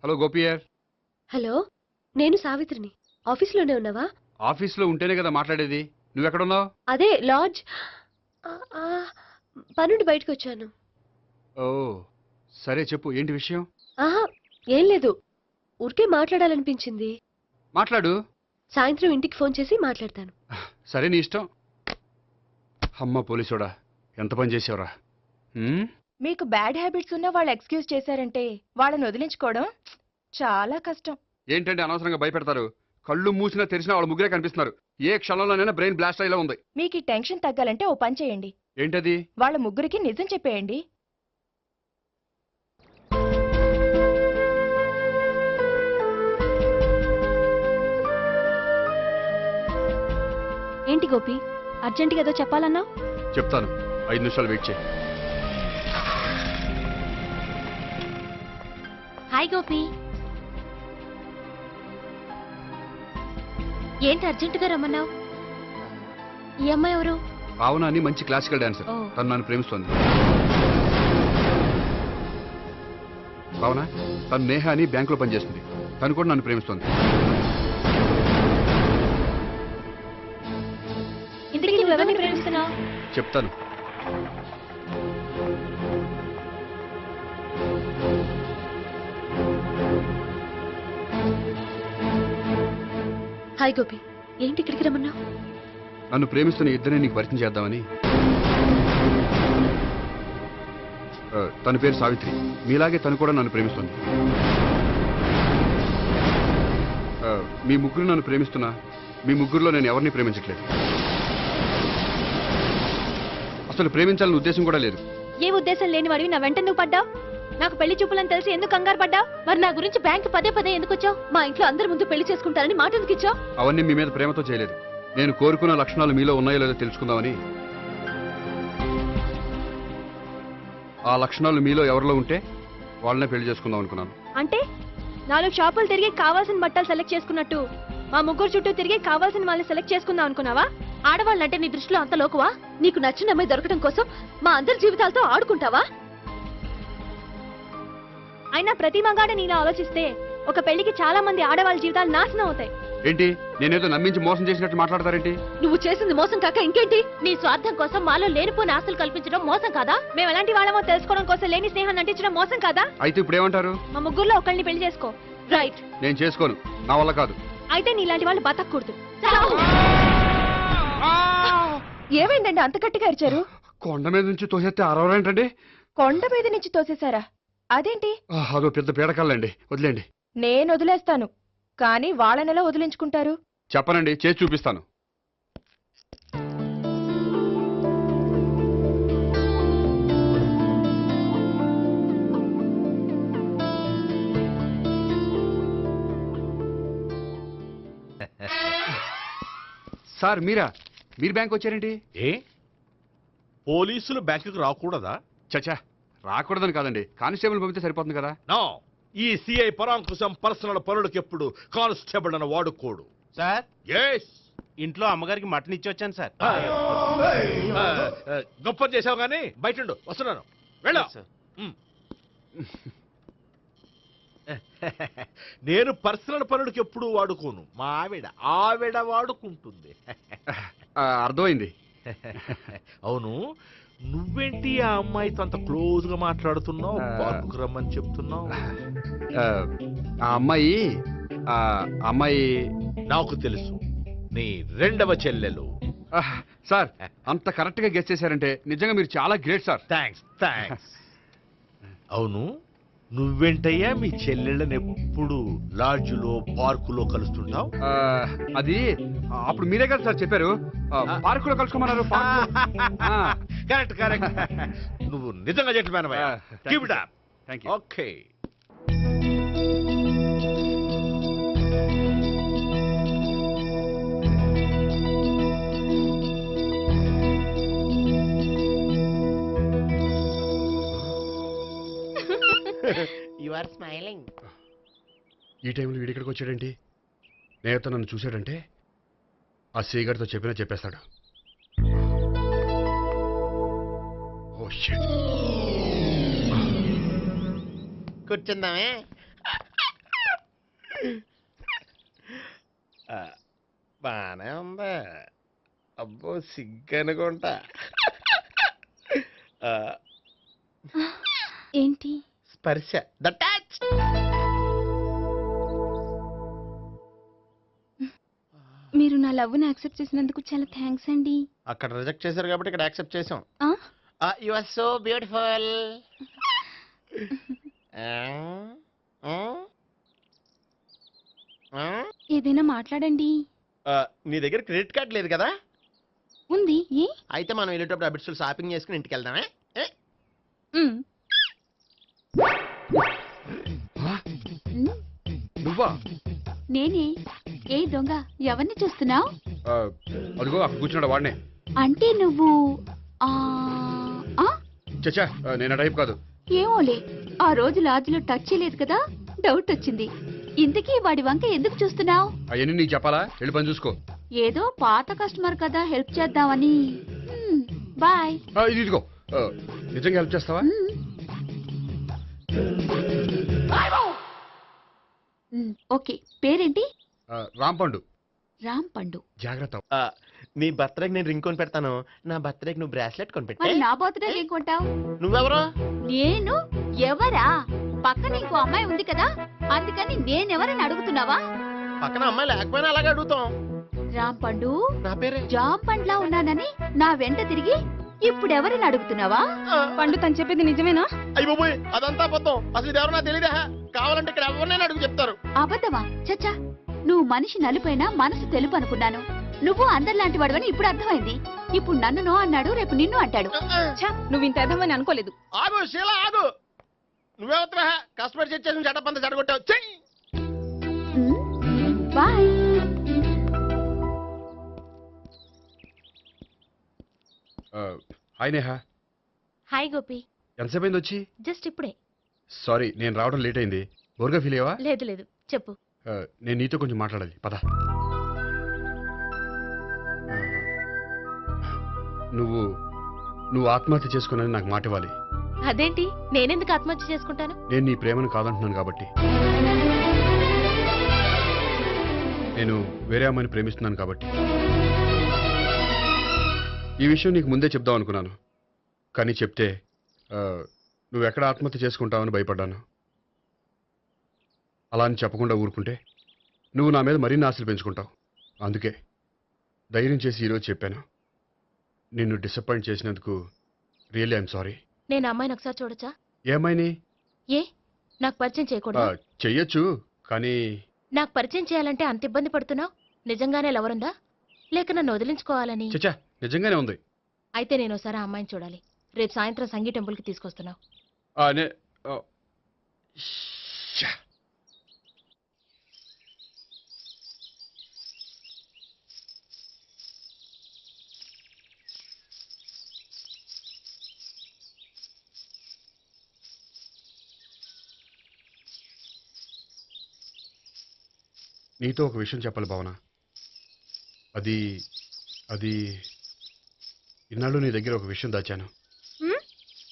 B: హలో గోపియర్.
C: హలో, నేను సావిత్రిని. ఆఫీస్లోనే ఉన్నావా?
B: ఆఫీస్లో ఉంటేనే కదా మాట్లాడేది. నువ్వెక్కడున్నావు?
C: అదే లాడ్జ్. పనుండి బయటకు వచ్చాను.
B: ఓ సరే, చెప్పు, ఏంటి విషయం?
C: ఆహా, ఏం లేదు, ఊరికే మాట్లాడాలనిపించింది.
B: మాట్లాడు.
C: సాయంత్రం ఇంటికి ఫోన్ చేసి మాట్లాడతాను.
B: సరే, నీ ఇష్టం. అమ్మ పోలీసోడా, ఎంత పని చేసావురా.
K: మీకు బ్యాడ్ హ్యాబిట్స్ ఉన్న వాళ్ళు ఎక్స్క్యూజ్ చేశారంటే వాళ్ళని వదిలించుకోవడం చాలా కష్టం.
B: ఏంటంటే అనవసరంగా భయపెడతారు. కళ్ళు మూసినా తెరిచినా వాళ్ళ ముగ్గురే కనిపిస్తున్నారు. ఏ క్షణంలోనైనా బ్రెయిన్ బ్లాస్ట్ అయ్యేలా ఉంది.
K: మీకు ఈ టెన్షన్ తగ్గాలంటే ఓ పని చేయండి.
B: ఏంటది?
K: వాళ్ళ ముగ్గురికి నిజం చెప్పేయండి.
C: ఏంటి గోపి, అర్జెంటుగా ఏదో చెప్పాలన్నా?
B: చెప్తాను, 5 నిమిషాలు వెయిట్ చేయి.
D: హాయ్ గోపి. ఏంటి అర్జెంటుగా రమ్మన్నావు? ఈ అమ్మాయి ఎవరు?
B: భావన అని మంచి క్లాసికల్ డాన్సర్.
D: ఓ.
B: తను నన్ను ప్రేమిస్తోంది. భావన, తను నేహ అని బ్యాంకులో పనిచేస్తుంది. తను కూడా నన్ను ప్రేమిస్తోంది.
C: ఇంతకీ నువ్వు ఎవరిని ప్రేమిస్తున్నావు?
B: చెప్తాను.
C: హాయ్ గోపి, ఏంటి ఇక్కడికి రమ్మన్నావు?
B: నన్ను ప్రేమిస్తున్న ఇద్దరిని నీకు పరిచయం చేద్దామని. తన పేరు సావిత్రి. మీలాగే తను కూడా నన్ను ప్రేమిస్తుంది. మీ ముగ్గురు నన్ను ప్రేమిస్తున్నా, మీ ముగ్గురులో నేను ఎవరిని ప్రేమించట్లేదు. అసలు ప్రేమించాలని ఉద్దేశం కూడా లేదు.
C: ఏ ఉద్దేశం లేని వాడివి నా వెంట నువ్వు పడ్డావు? నాకు పెళ్లి చూపులని తెలిసి ఎందుకు కంగారు పడ్డావు?
D: మరి నా గురించి బ్యాంక్ పదే పదే ఎందుకు వచ్చావు?
C: మా ఇంట్లో అందరి ముందు పెళ్లి చేసుకుంటారని మాట ఎందుకు ఇచ్చావు?
B: అవన్నీ మీ మీద ప్రేమతో చేయలేదు. నేను కోరుకున్న లక్షణాలు మీలో ఉన్నాయో లేదో తెలుసుకుందామని. ఆ లక్షణాలు మీలో ఎవరిలో ఉంటే వాళ్ళనే పెళ్లి చేసుకుందాం అనుకున్నాను.
C: అంటే 4 షాపులు తిరిగి కావాల్సిన బట్టలు సెలెక్ట్ చేసుకున్నట్టు మా ముగ్గురు చుట్టూ తిరిగి కావాల్సిన వాళ్ళని సెలెక్ట్ చేసుకుందాం అనుకున్నావా?
D: ఆడవాళ్ళంటే నీ దృష్టిలో అంత లోకువా?
C: నీకు నచ్చిన అమ్మాయి దొరకడం కోసం మా అందరి జీవితాలతో ఆడుకుంటావా? అయినా ప్రతి మగాడ నీలా ఆలోచిస్తే ఒక పెళ్లికి చాలా మంది ఆడవాళ్ళ జీవితాలు నాశనం అవుతాయి.
B: ఏంటి, నేనేదో నమ్మించి మోసం చేసినట్టు మాట్లాడతారేంటి?
C: నువ్వు చేసింది మోసం కాక ఇంకేంటి?
D: నీ స్వార్థం కోసం మాలో లేనిపోని ఆస్తులు కల్పించడం మోసం కాదా?
C: మేము ఎలాంటి వాళ్ళమో తెలుసుకోవడం కోసం లేని స్నేహాన్ని నటించడం మోసం కాదా?
B: అయితే ఇప్పుడు ఏమంటారు?
C: మా ముగ్గురులో ఒకళ్ళని పెళ్లి చేసుకో. రైట్.
B: నేను చేసుకోను, నా వల్ల కాదు.
C: అయితే నీలాంటి వాళ్ళు బతకూడదు.
K: ఏమైందండి అంత గట్టిగా అరిచారు?
B: కొండ మీద నుంచి తోసేస్తే అరవరేంటండి?
K: కొండ మీద నుంచి తోసేశారా? అదేంటి?
B: అదో పెద్ద పీడకాలండి, వదిలేండి.
K: నేను వదిలేస్తాను, కానీ వాళ్ళనెలా వదిలించుకుంటారు?
B: చెప్పనండి, చేసి చూపిస్తాను. సార్ మీరు బ్యాంక్ వచ్చారేంటి?
G: ఏ పోలీసులు బ్యాంకుకు రాకూడదా?
B: చచ్చా, రాకూడదని కాదండి, కానిస్టేబుల్ పంపితే సరిపోతుంది కదా.
G: నో, ఈ సిఐ పరాంకుశం పర్సనల్ పనులకు ఎప్పుడు కానిస్టేబుల్ అని వాడుకోడు.
J: సార్
G: ఎస్,
J: ఇంట్లో అమ్మగారికి మటన్ ఇచ్చి వచ్చాను సార్.
G: గొప్ప చేసావు కానీ బయట ఉండు, వస్తున్నాను. వెళ్ళా.
J: సార్.
G: నేను పర్సనల్ పనులకు ఎప్పుడు వాడుకోను. మా ఆవిడ వాడుకుంటుంది.
B: అర్థమైంది.
G: అవును, నువ్వేంటి ఆ అమ్మాయితో అంత క్లోజ్ గా మాట్లాడుతున్నావు? పార్కుకు రమ్మని చెప్తున్నావు.
B: ఆ అమ్మాయి
G: నాకు తెలుసు, నీ రెండవ చెల్లెలు.
B: సార్, అంత కరెక్ట్ గా గెస్ చేశారంటే నిజంగా మీరు చాలా గ్రేట్ సార్.
G: థ్యాంక్స్. అవును, నువ్వేంటయ్యా మీ చెల్లెళ్ళని ఎప్పుడు లాడ్జ్లో పార్కులో కలుస్తుంటావు?
B: అది అప్పుడు మీరే కదా సార్ చెప్పారు, పార్కులో కలుసుకోమన్నారు.
G: కరెక్ట్. నువ్వు నిజంగా gentleman. Keep it up.
B: Thank you.
G: Okay.
I: You are smiling.
B: ఈ టైంలో వీడి ఇక్కడికి వచ్చాడేంటి? నేత నన్ను చూశాడంటే ఆ సీగారితో చెప్పేస్తాడు. Oh shit.
I: కూర్చుందామే. బానే ఉందా? అబ్బో సిగ్గనుకుంటా.
D: ఏంటి?
I: స్పర్శ, ద టచ్.
D: మీరు నా లవ్ని యాక్సెప్ట్ చేసినందుకు చాలా థ్యాంక్స్ అండి.
I: అక్కడ రిజెక్ట్ చేశారు కాబట్టి ఇక్కడ యాక్సెప్ట్ చేసాం.
D: ఆ?
I: You are so beautiful.
D: ఏదైనా మాట్లాడండి.
I: నీ దగ్గర క్రెడిట్ కార్డ్ లేదు కదా?
D: ఉంది. ఏ?
I: అయితే మనం వెళ్ళేటప్పుడు అబిడ్స్ షాపింగ్ చేసుకుని ఇంటికి వెళ్దామే.
B: నువ్వా?
D: నేనే. ఏ దొంగ, ఎవరిని చూస్తున్నావు?
B: అదిగో అక్కడ కూర్చున్నాడు వాడినే.
D: అంటే నువ్వు
B: చచ్చా, నేను ఆ టైప్ కాదు.
D: ఏమోలే, ఆ రోజు లాడ్జ్లో టచ్ చేయలేదు కదా, డౌట్ వచ్చింది. ఇంతకీ వాడి వంక ఎందుకు చూస్తున్నావు?
B: అవన్నీ నీకు చెప్పాలా? వెళ్ళి పని చూసుకో.
D: ఏదో పాత కస్టమర్ కదా, హెల్ప్ చేద్దామని. బాయ్.
B: ఇదిగో, నిజంగా హెల్ప్ చేస్తావా?
D: ఓకే. పేరేంటి?
B: రాంపండు.
D: రాంపండు.
B: జాగ్రత్త.
I: నీ బర్త్డేకి నేను రింగ్ కొని పెడతాను, నా బర్త్డేకి నువ్వు బ్రాస్లెట్ కొని పెట్టే.
D: మరి నా బర్త్డే ఏం కొంటావు?
I: నువ్వెవరు?
D: నేను ఎవరా? పక్కన ఇంకో అమ్మాయి ఉంది కదా, అందుకని నేనెవరని అడుగుతున్నావా?
I: పక్కన అమ్మాయి లేకపోయినా అలాగే అడుగుతాం.
D: రాంపండు,
I: నా పేరే
D: జామ్ పండ్లా ఉన్నానని నా వెంట తిరిగి ఇప్పుడెవరని అడుగుతున్నావా? పండు తను చెప్పేది నిజమేనా?
I: అయ్యి బాబోయ్, అదంతా అబద్ధం. అసలు ఇది ఎవరు నాకు తెలియదా? కావాలంటే ఇక్కడ ఎవరినైనా అడుగు చెప్తారు.
D: అబద్ధమా? చచ్చా, నువ్వు మనిషి నలుపైన మనసు తెలుపు అనుకున్నాను. నువ్వు అందరిలాంటి వాడువని ఇప్పుడు అర్థమైంది. ఇప్పుడు నన్ను నో అన్నాడు, రేపు నిన్ను అంటాడు. నువ్వు ఇంత అర్థమని అనుకోలేదు.
I: ఆగు శీల, ఆగు. నువ్వెవరా? కస్టమర్ చెక్ చేసి చెడ్డ పంత చెడగొట్టావు.
D: Bye.
B: Hi Neha.
D: Hi Gopi.
B: ఎంతసేపు అయింది వచ్చి?
D: జస్ట్ ఇప్పుడే.
B: సారీ, నేను రావడం లేట్ అయింది. బోర్గా ఫీల్ అయ్యావా?
D: లేదు, చెప్పు.
B: నేను నీతో కొంచెం మాట్లాడాలి, పద. నువ్వు ఆత్మహత్య చేసుకున్నది నాకు మాట ఇవ్వాలి.
D: అదేంటి? నేనెందుకు ఆత్మహత్య చేసుకుంటాను?
B: నేను నీ ప్రేమను కాదంటున్నాను కాబట్టి. నేను వేరే అమ్మాయిని ప్రేమిస్తున్నాను కాబట్టి. ఈ విషయం నీకు ముందే చెప్దాం అనుకున్నాను, కానీ చెప్తే నువ్వు ఎక్కడ ఆత్మహత్య చేసుకుంటావని భయపడ్డాను. అలా అని చెప్పకుండా ఊరుకుంటే నువ్వు నా మీద మరిన్ని ఆశలు పెంచుకుంటావు. అందుకే ధైర్యం చేసి ఈరోజు చెప్పాను. నిన్ను డిసప్పాయింట్ చేసినందుకు రియల్లీ ఐఎమ్ సారీ.
D: నేను అమ్మాయిని ఒకసారి చూడొచ్చా?
B: ఏ అమ్మాయిని?
D: ఏ, నాకు పరిచయం చేయకూడదు?
B: చెయ్యొచ్చు, కానీ
D: నాకు పరిచయం చేయాలంటే అంత ఇబ్బంది పడుతున్నావు? నిజంగానే లవరుందా, లేక నన్ను వదిలించుకోవాలని?
B: చచ్చా, నిజంగానే ఉంది.
D: అయితే నేను ఒకసారి ఆ అమ్మాయిని చూడాలి. రేపు సాయంత్రం సంగీ టెంపుల్కి తీసుకొస్తున్నావు.
B: నీతో ఒక విషయం చెప్పాలి భావన. అది అది ఇన్నాళ్ళు నీ దగ్గర ఒక విషయం దాచాను.
C: హ్మ్?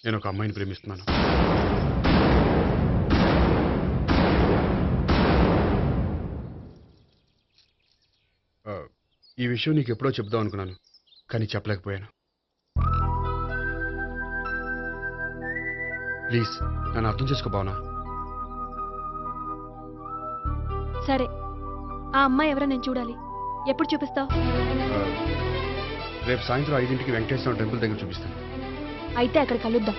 B: నేను ఒక అమ్మాయిని ప్రేమిస్తున్నాను. ఈ విషయం నీకు ఎప్పుడో చెప్దాం అనుకున్నాను, కానీ చెప్పలేకపోయాను. ప్లీజ్ నన్ను అర్థం చేసుకో భావన.
C: సరే, ఆ అమ్మాయి ఎవరో నేను చూడాలి. ఎప్పుడు చూపిస్తావు?
B: రేపు సాయంత్రం 5ంటికి వెంకటేశ్వర టెంపుల్ దగ్గర చూపిస్తాను.
C: అయితే అక్కడ కలుద్దాం.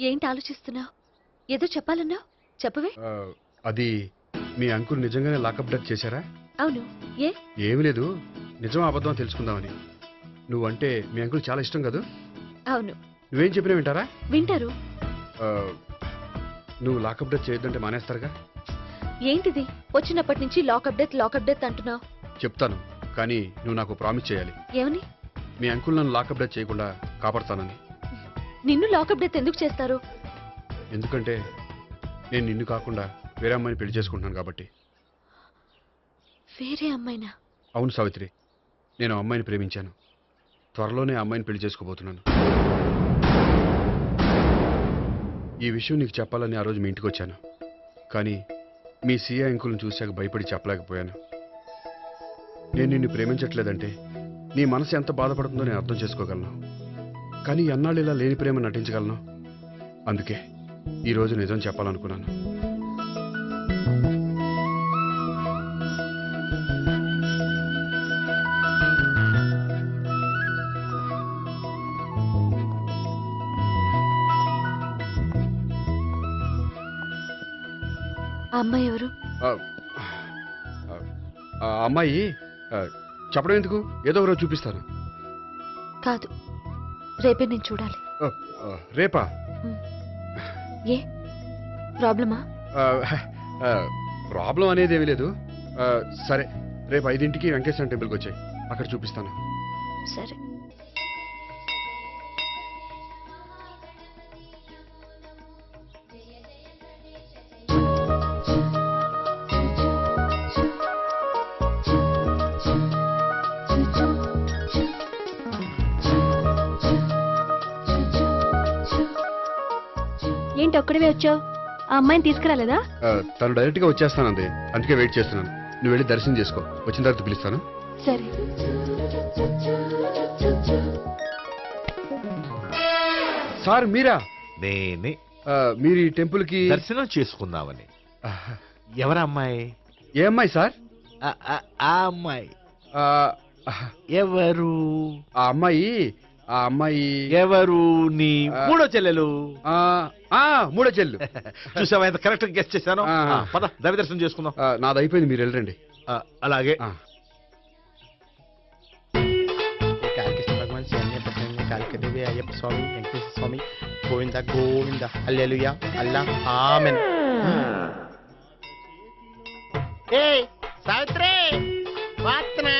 C: ఏంటి ఆలోచిస్తున్నావు? ఏదో చెప్పాలన్నావు, చెప్పవే.
B: అది మీ అంకుల్ నిజంగానే లాకప్ డెత్ చేశారా?
C: అవును. ఏ?
B: ఏమి లేదు, నిజం అబద్ధం తెలుసుకుందామని. నువ్వంటే మీ అంకుల్ చాలా ఇష్టం కదా?
C: అవును.
B: నువ్వేం చెప్పినా వింటారా?
C: వింటారు.
B: నువ్వు లాకప్ డెత్ చేయొద్దంటే మానేస్తారుగా?
C: ఏంటిది వచ్చినప్పటి నుంచి లాకప్ డెత్ అంటున్నావు?
B: చెప్తాను, కానీ నువ్వు నాకు ప్రామిస్ చేయాలి.
C: ఏమని?
B: మీ అంకుల్ నన్ను లాకప్ డెత్ చేయకుండా కాపాడుతానని.
C: నిన్ను లాకప్ డెత్ ఎందుకు చేస్తారు?
B: ఎందుకంటే నేను నిన్ను కాకుండా వేరే అమ్మాయిని పెళ్లి చేసుకుంటున్నాను కాబట్టి.
C: వేరే అమ్మాయినా?
B: అవును సావిత్రి, నేను ఆ అమ్మాయిని ప్రేమించాను. త్వరలోనే ఆ అమ్మాయిని పెళ్లి చేసుకోబోతున్నాను. ఈ విషయం నీకు చెప్పాలని ఆ రోజు మీ ఇంటికి వచ్చాను, కానీ మీ సీఏ అంకుల్ని చూశాక భయపడి చెప్పలేకపోయాను. నేను నిన్ను ప్రేమించట్లేదంటే నీ మనసు ఎంత బాధపడుతుందో నేను అర్థం చేసుకోగలను, కానీ ఎన్నాళ్ళు ఇలా లేని ప్రేమ నటించగలను? అందుకే ఈరోజు నిజం చెప్పాలనుకున్నాను.
C: ఆ అమ్మాయి ఎవరు?
B: ఆ అమ్మాయి చెప్పడం ఎందుకు, ఏదో ఒకరోజు చూపిస్తాను.
C: కాదు, రేపే నేను చూడాలి.
B: రేపా?
C: ఏ ప్రాబ్లమా?
B: ప్రాబ్లం అనేది ఏమీ లేదు. సరే, రేపు 5ంటికి వెంకటేశ్వర టెంపుల్కి వచ్చాయి, అక్కడ చూపిస్తాను.
C: సరే. ఏంటి ఒక్కడివే వచ్చావు? ఆ అమ్మాయిని తీసుకురాలేదా?
B: తను డైరెక్ట్ గా వచ్చేస్తానంది, అందుకే వెయిట్ చేస్తున్నాను. నువ్వు వెళ్ళి దర్శనం చేసుకో, వచ్చిన తర్వాత పిలుస్తాను.
C: సరే.
B: సార్ మీరా?
G: నేనే.
B: మీరు ఈ టెంపుల్ కి
G: దర్శనం చేసుకుందామని. ఎవరు అమ్మాయి?
B: ఏ అమ్మాయి సార్?
G: ఆ అమ్మాయి ఎవరు?
B: ఆ అమ్మాయి
G: ఎవరు? నీ మూడో చెల్లెలు.
B: మూడో చెల్లు.
G: చూసావా ఎంత కరెక్ట్ గెస్ట్ చేశాను? పద దైవ దర్శనం చేసుకుందాం.
B: నాది అయిపోయింది, మీరు వెళ్ళండి.
G: అలాగే.
I: భగవాన్ కాళికదేవి అయ్యప్ప స్వామి వెంకటేశ్వర స్వామి గోవింద గోవింద హల్లెలూయా అల్లా ఆమెన్. ఏయ్ సావిత్రి, వాత్నా.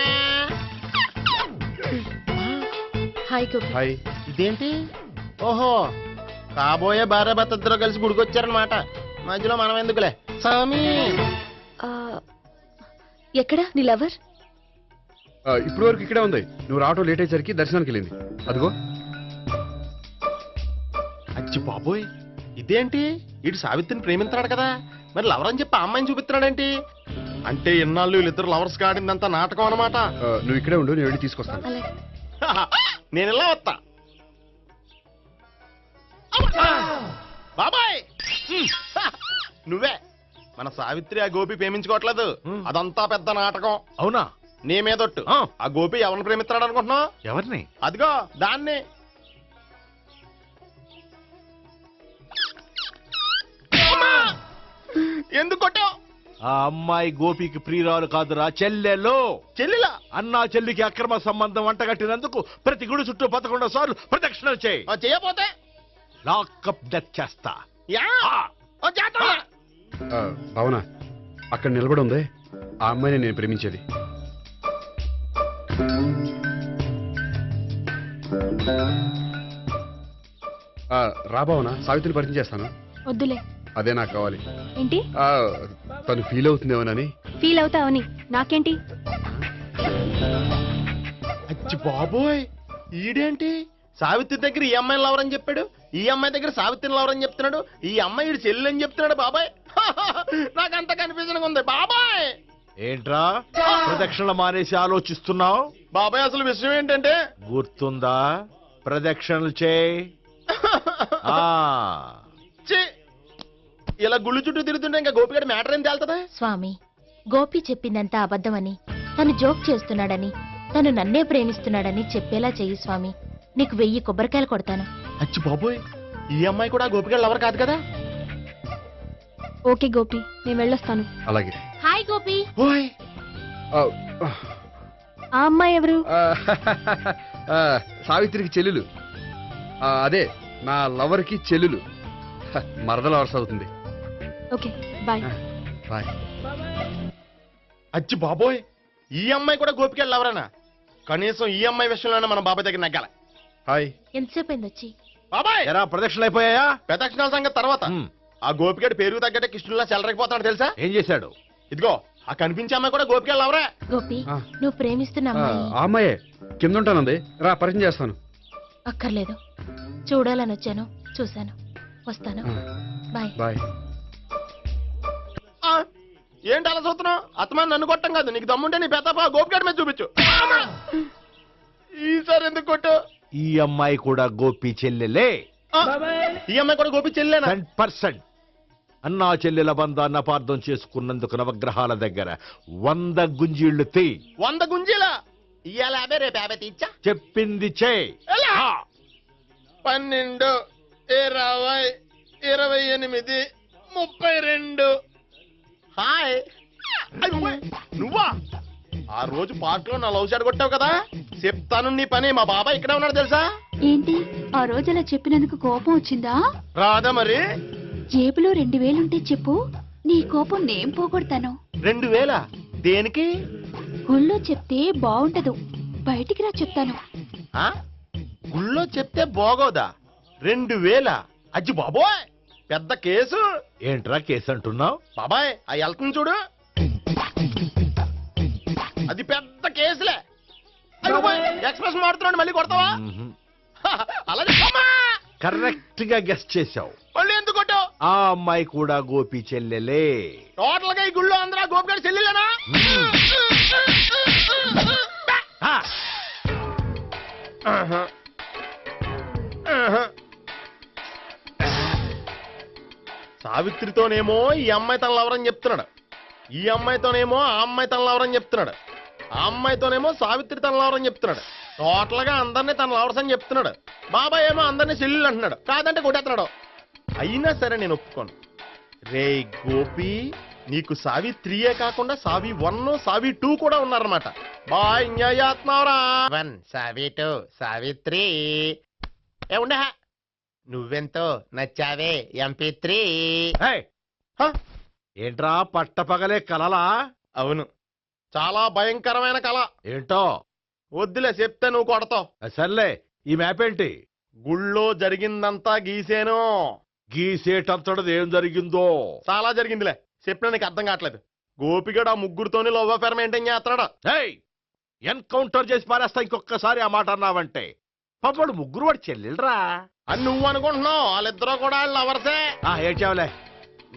C: హాయ్ గోపి.
B: హాయ్.
I: ఇదేంటి? ఓహో, కాబోయే భార్య భర్త ఇద్దరు కలిసి గుడికొచ్చారనమాట. మధ్యలో మనం ఎందుకులే స్వామి.
C: ఎక్కడ నీ లవర్?
B: ఇప్పుడు వరకు ఇక్కడే ఉంది. నువ్వు రావటం లేట్ అయ్యేసరికి దర్శనానికి వెళ్ళింది. అదిగో.
I: అచ్చి బాబోయ్, ఇదేంటి? ఇటు సావిత్రిని ప్రేమిస్తున్నాడు కదా, మరి లవర్ అని చెప్పి ఆ అమ్మాయిని చూపిస్తున్నాడేంటి? అంటే ఇన్నాళ్ళు వీళ్ళిద్దరు లవర్స్ కాడిందంతా నాటకం అనమాట.
B: నువ్వు ఇక్కడే ఉండు, నేను వెళ్ళి తీసుకొస్తాను.
I: నేను ఇలా వస్తా. బాబాయ్, నువ్వే మన సావిత్రి ఆ గోపి ప్రేమించుకోవట్లేదు, అదంతా పెద్ద నాటకం.
G: అవునా?
I: నీ మీదొట్టు. ఆ గోపి ఎవరిని ప్రేమిస్తాడు అనుకుంటున్నావు?
G: ఎవరిని?
I: అదిగో దాన్ని. ఎందుకు కొట్టావు?
G: ఆ అమ్మాయి గోపికి ప్రియురాలు కాదురా, చెల్లెలు.
I: చెల్లిలా?
G: అన్నా చెల్లికి అక్రమ సంబంధం వంటగట్టినందుకు ప్రతి గుడి చుట్టూ 11 సార్లు ప్రదక్షిణలు చేయి.
I: చేయపోతే
G: లాకప్ డెత్ చేస్తా.
B: భావన, అక్కడ నిలబడి ఉంది ఆ అమ్మాయిని నేను ప్రేమించేది. రాబావునా సావిత్రిని పరిచయం చేస్తాను.
C: వద్దులే.
B: అదే నాకు కావాలి.
C: ఏంటి?
B: తను ఫీల్ అవుతుందేమోనని.
C: ఫీల్ అవుతావని నాకేంటి?
I: అచ్చి బాబోయ్, ఈడేంటి సావిత్రి దగ్గర ఈ అమ్మాయిని లవరని చెప్పాడు, ఈ అమ్మాయి దగ్గర సావిత్రిని లవరని చెప్తున్నాడు, ఈ అమ్మాయి ఈడు చెల్లి అని చెప్తున్నాడు. బాబాయ్ నాకంత కన్ఫ్యూజన్ ఉంది బాబాయ్.
G: ఏంట్రా ప్రదక్షిణ మానేసి ఆలోచిస్తున్నావు?
I: బాబాయ్ అసలు విషయం ఏంటంటే
G: గుర్తుందా? ప్రదక్షిణలు చేయి.
I: ఛీ, ఇలా గుళ్ళు చుట్టూ తిరుగుతుంటే ఇంకా గోపిగడ మ్యాటర్ ఏం తేలుతుందా?
D: స్వామి, గోపి చెప్పిందంతా అబద్ధమని, తను జోక్ చేస్తున్నాడని, తను నన్నే ప్రేమిస్తున్నాడని చెప్పేలా చెయ్యి స్వామి. నీకు 1000 కొబ్బరికాయలు కొడతాను.
I: అచ్చి బాబోయ్, ఈ అమ్మాయి కూడా గోపిగడ లవర్ కాదు కదా?
C: ఓకే గోపి, నేను వెళ్ళొస్తాను.
B: అలాగే.
D: హాయ్ గోపి.
I: ఓయ్
C: ఆ అమ్మాయి ఎవరు?
B: సావిత్రికి చెల్లెలు. అదే నా లవర్కి చెల్లెలు. మరద లవర్స్ అవుతుంది.
C: Okay bye.
B: బాయ్.
I: అచ్చి బాబోయ్, ఈ అమ్మాయి కూడా గోపిగడ లవరేనా? కనీసం ఈ అమ్మాయి విషయంలోనే మన బాబాయ్ దగ్గర నగ్గాల.
B: హాయ్.
D: ఎంతసేపు అయింది వచ్చి?
I: బాబాయ్
G: ఎరా ప్రదక్షిణలు అయిపోయాయా?
I: ప్రదక్షిణాల సంగతి తర్వాత. ఆ గోపిగడ పేరు తగ్గట్టే కృష్ణుల్లా చెలరకపోతాడు తెలుసా?
G: ఏం చేశాడు?
I: ఇదిగో ఆ కనిపించే అమ్మాయి కూడా గోపిగడ లవరే.
D: గోపి, నువ్వు ప్రేమిస్తున్న అమ్మాయి
B: ఆ అమ్మాయే కింద ఉంటానంది. రా పరిచయం చేస్తాను.
D: అక్కర్లేదు, చూడాలని వచ్చాను, చూశాను, వస్తాను. బాయ్.
B: బాయ్.
I: ఏంటి అలా చూస్తున్నావు? అత్తమాని నన్ను కొట్టం కాదు, నీకు దమ్ముంటే నీ పెద్దపా గోపిగడ మీద చూపించు. ఈసారి ఎందుకు కొట్టు?
G: ఈ అమ్మాయి కూడా గోపి చెల్లెలే.
I: ఈ అమ్మాయి కూడా గోపి చెల్లెనా?
G: 100%. అన్నా చెల్లెల బంధాన్ని అపార్థం చేసుకున్నందుకు నవగ్రహాల దగ్గర 100 గుంజీళ్లు తీ.
I: 100 గుంజీలా? ఇవాళ 50, రేపు 50 తీచ్చా.
G: చెప్పింది చే.
I: 12, 20, 28, 32. హాయ్. నువ్వా? ఆ రోజు పార్క్ లో నా లవ్ షాట్ కొట్టావు కదా, చెప్తాను నీ పని. మా బాబాయ్ ఇక్కడే ఉన్నాడు తెలుసా?
L: ఏంటి ఆ రోజు అలా చెప్పినందుకు కోపం వచ్చిందా?
I: రాదా మరి?
L: జేబులో 2000 ఉంటే చెప్పు, నీ కోపం నేను పోగొడతాను.
I: 2000? దేనికి?
L: గుళ్ళో చెప్తే బాగుంటదు, బయటికి రా చెప్తాను.
I: గుళ్ళో చెప్తే బాగోదా? 2000? అజ్జి బాబోయ్, పెద్ద కేసు.
G: ఏంట్రా కేసు అంటున్నావు?
I: బాబాయ్ ఆ వెళ్తుంది చూడు, అది పెద్ద కేసులే. ఎక్స్ప్రెస్ మారుతున్నాడు, మళ్ళీ కొడతావా? అలాగే
G: కరెక్ట్ గా గెస్ట్ చేశావు.
I: మళ్ళీ ఎందుకు కొట్టావు?
G: ఆ అమ్మాయి కూడా గోపి చెల్లెలే.
I: టోటల్ గా ఈ గుళ్ళో అందరూ గోపిగాడి చెల్లెలేనా? సావిత్రితోనేమో ఈ అమ్మాయి తన లవరని చెప్తున్నాడు, ఈ అమ్మాయితోనేమో ఆ అమ్మాయి తన లవరని చెప్తున్నాడు, ఆ అమ్మాయితోనేమో సావిత్రి తన లవరని చెప్తున్నాడు. టోటల్ గా అందరినీ తన లవర్స్ అని చెప్తున్నాడు. బాబాయ్ ఏమో అందరినీ చెల్లెలు అంటున్నాడు, కాదంటే కొట్టేస్తున్నాడు. అయినా సరే నేను ఒప్పుకోను. రే గోపి, నీకు సావిత్రియే కాకుండా సావి 1, సావి 2 కూడా ఉన్నారన్నమాట. బాయ్ ఎంజాయ్ చేస్తున్నావురా. 1 సావి 2 సావిత్రి. ఏ ఉండే, నువ్వెంతో నచ్చావే MP3.
G: ఏంట్రా పట్టపగలే కలలా?
I: అవును, చాలా భయంకరమైన కళ.
G: ఏంటో?
I: వద్దులే, చెప్తే నువ్వు కొడతావు.
G: సర్లే, ఈ మ్యాప్ ఏంటి?
I: గుళ్ళో జరిగిందంతా గీసేను.
G: గీసేటంతటది ఏం జరిగిందో?
I: చాలా జరిగిందిలే, చెప్పినా నీకు అర్థం కావట్లేదు. గోపిగడు ఆ ముగ్గురుతోని లవ్ అఫేర్ మెయింటైన్ చేస్తున్నాడు.
G: ఎన్కౌంటర్ చేసి పారేస్తా ఇంకొకసారి ఆ మాట అన్నావంటే. పాపడు ముగ్గురు వాడు చెల్లెలరా
I: అని నువ్వు అనుకుంటున్నావు, వాళ్ళిద్దరూ కూడా లవర్సే.
G: ఏడ్చావులే.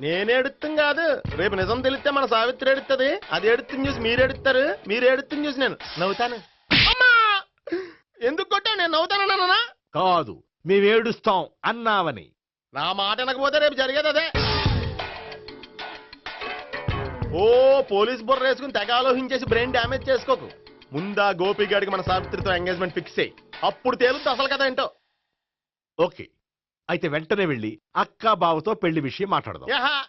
I: నేనేడుతుంది కాదు, రేపు నిజం తెలిస్తే మన సావిత్రి ఎడుతుంది. అది ఎడుతుంది చూసి మీరు ఎడుతారు, మీరు ఎడుతుంది చూసి నేను నవ్వుతాను. అమ్మా, ఎందుకు కొట్టావు? నేను నవ్వుతానన్నా?
G: కాదు, మేమేడుస్తాం అన్నావని.
I: నా మాట వినకపోతే రేపు జరిగేది అదే. ఓ పోలీస్ బుర్ర వేసుకుని తెగ ఆలోచించేసి బ్రెయిన్ డ్యామేజ్ చేసుకోకు. ముందా గోపిగాడికి మన సావిత్రితో ఎంగేజ్మెంట్ ఫిక్స్ అయ్యి, అప్పుడు తేలుతుంది అసలు కదా ఏంటో.
G: ఓకే, అయితే వెంటనే వెళ్ళి అక్క బావతో పెళ్లి విషయం మాట్లాడదాం.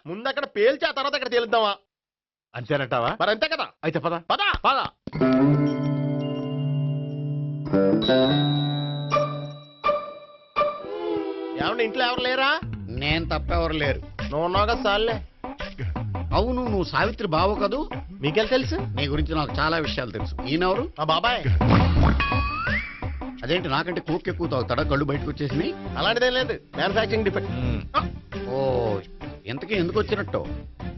I: ముందు అక్కడ పేల్చి ఆ తర్వాత అక్కడ తేలుద్దామా?
G: అంతేనంటావా?
I: మరి అంతే కదా.
G: అయితే పద
I: పద
G: పద.
I: ఏమంటే ఇంట్లో ఎవరు లేరా?
H: నేను తప్పెవరు లేరు.
I: నువ్వు ఉన్నావు కదా సార్లే.
H: అవును, నువ్వు సావిత్రి బావు కదూ?
I: మీకెళ్ళి తెలుసు?
H: నీ గురించి నాకు చాలా విషయాలు తెలుసు. ఈయనెవరు?
I: మా బాబాయ్.
H: అదేంటి నాకంటే కోక్ ఎక్కువ తాగుతాడా కళ్ళు బయటకు వచ్చేసి?
I: అలాంటిదేం లేదు, మ్యానుఫాక్చరింగ్ డిఫెక్ట్.
H: ఓ ఇంతకీ ఎందుకు వచ్చినట్టు?